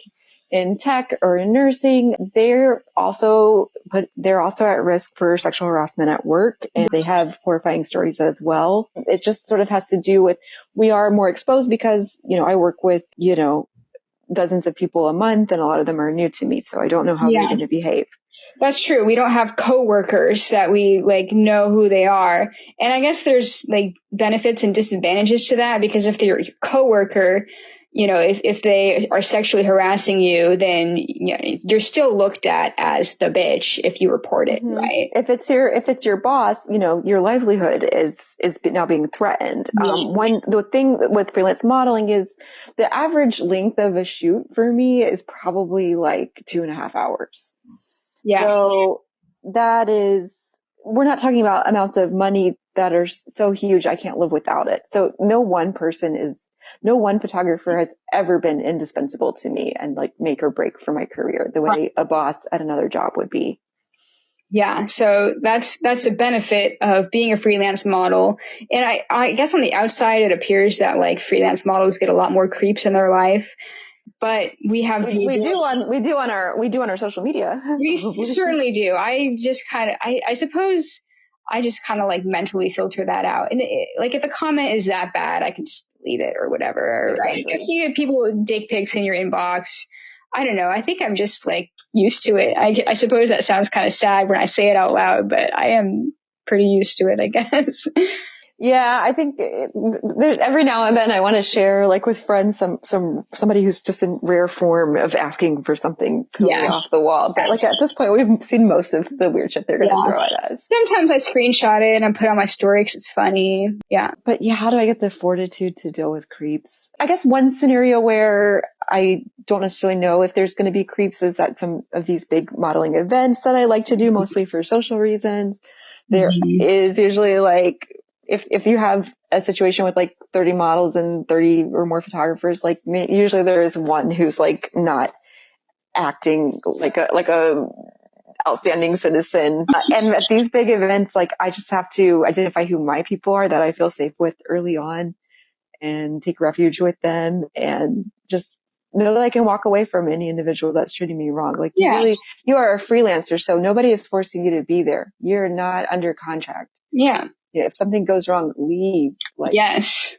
[SPEAKER 2] in tech or in nursing, they're also at risk for sexual harassment at work, and they have horrifying stories as well. It just sort of has to do with, we are more exposed because, I work with, dozens of people a month, and a lot of them are new to me. So I don't know how they're going to behave.
[SPEAKER 1] That's true. We don't have coworkers that we know who they are. And I guess there's benefits and disadvantages to that, because if they're your coworker, if they are sexually harassing you, then you're still looked at as the bitch if you report it, right?
[SPEAKER 2] If it's your boss, your livelihood is now being threatened. The thing with freelance modeling is the average length of a shoot for me is probably 2.5 hours. Yeah. So that is, we're not talking about amounts of money that are so huge I can't live without it. So no one photographer has ever been indispensable to me and make or break for my career the way a boss at another job would be.
[SPEAKER 1] Yeah. So that's a benefit of being a freelance model. And I guess on the outside, it appears that freelance models get a lot more creeps in their life. but we have
[SPEAKER 2] we do on our social media.
[SPEAKER 1] We certainly do. I suppose I just kind of like mentally filter that out. And like if a comment is that bad, I can just delete it or whatever.
[SPEAKER 2] Exactly.
[SPEAKER 1] Like if you get people with dick pics in your inbox, I don't know. I think I'm just like used to it. I suppose that sounds kind of sad when I say it out loud, but I am pretty used to it, I guess.
[SPEAKER 2] Yeah, I think there's every now and then I want to share, like with friends, somebody who's just in rare form of asking for something totally off the wall. But like at this point, we've seen most of the weird shit they're going to throw at us.
[SPEAKER 1] Sometimes I screenshot it and I put it on my story because it's funny. Yeah.
[SPEAKER 2] But yeah, how do I get the fortitude to deal with creeps? I guess one scenario where I don't necessarily know if there's going to be creeps is at some of these big modeling events that I like to do, mostly for social reasons. There is usually like, if you have a situation with like 30 models and 30 or more photographers, like usually there is one who's like not acting like a outstanding citizen. And at these big events, like I just have to identify who my people are that I feel safe with early on and take refuge with them and just know that I can walk away from any individual that's treating me wrong. Like you are a freelancer, so nobody is forcing you to be there. You're not under contract.
[SPEAKER 1] Yeah.
[SPEAKER 2] If something goes wrong, leave.
[SPEAKER 1] Yes.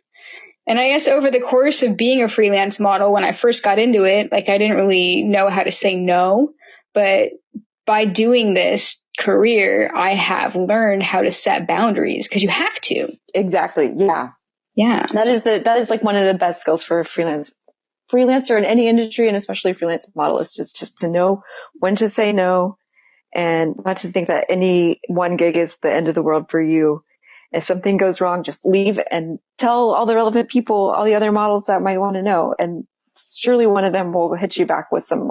[SPEAKER 1] And I guess over the course of being a freelance model, when I first got into it, like I didn't really know how to say no, but by doing this career, I have learned how to set boundaries because you have to.
[SPEAKER 2] Exactly. Yeah.
[SPEAKER 1] Yeah.
[SPEAKER 2] That is like one of the best skills for a freelancer in any industry, and especially a freelance model, is just to know when to say no and not to think that any one gig is the end of the world for you. If something goes wrong, just leave and tell all the relevant people, all the other models that might want to know. And surely one of them will hit you back with some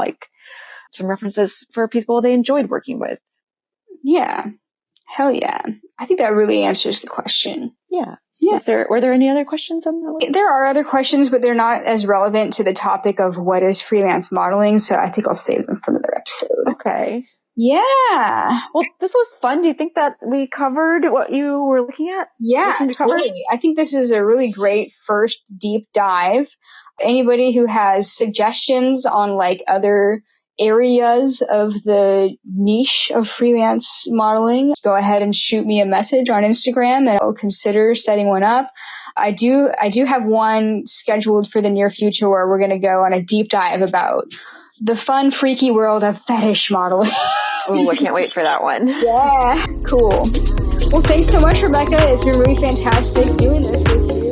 [SPEAKER 2] references for people they enjoyed working with.
[SPEAKER 1] Yeah. Hell yeah. I think that really answers the question.
[SPEAKER 2] Yeah. Were there any other questions on that list?
[SPEAKER 1] There are other questions, but they're not as relevant to the topic of what is freelance modeling. So I think I'll save them for another episode.
[SPEAKER 2] Okay.
[SPEAKER 1] Yeah.
[SPEAKER 2] Well, this was fun. Do you think that we covered what you were looking at?
[SPEAKER 1] Yeah, totally. I think this is a really great first deep dive. Anybody who has suggestions on like other areas of the niche of freelance modeling, go ahead and shoot me a message on Instagram and I'll consider setting one up. I do have one scheduled for the near future where we're going to go on a deep dive about the fun, freaky world of fetish modeling.
[SPEAKER 2] Oh, I can't wait for that one.
[SPEAKER 1] Yeah, cool. Well, thanks so much, Rebecca. It's been really fantastic doing this with you.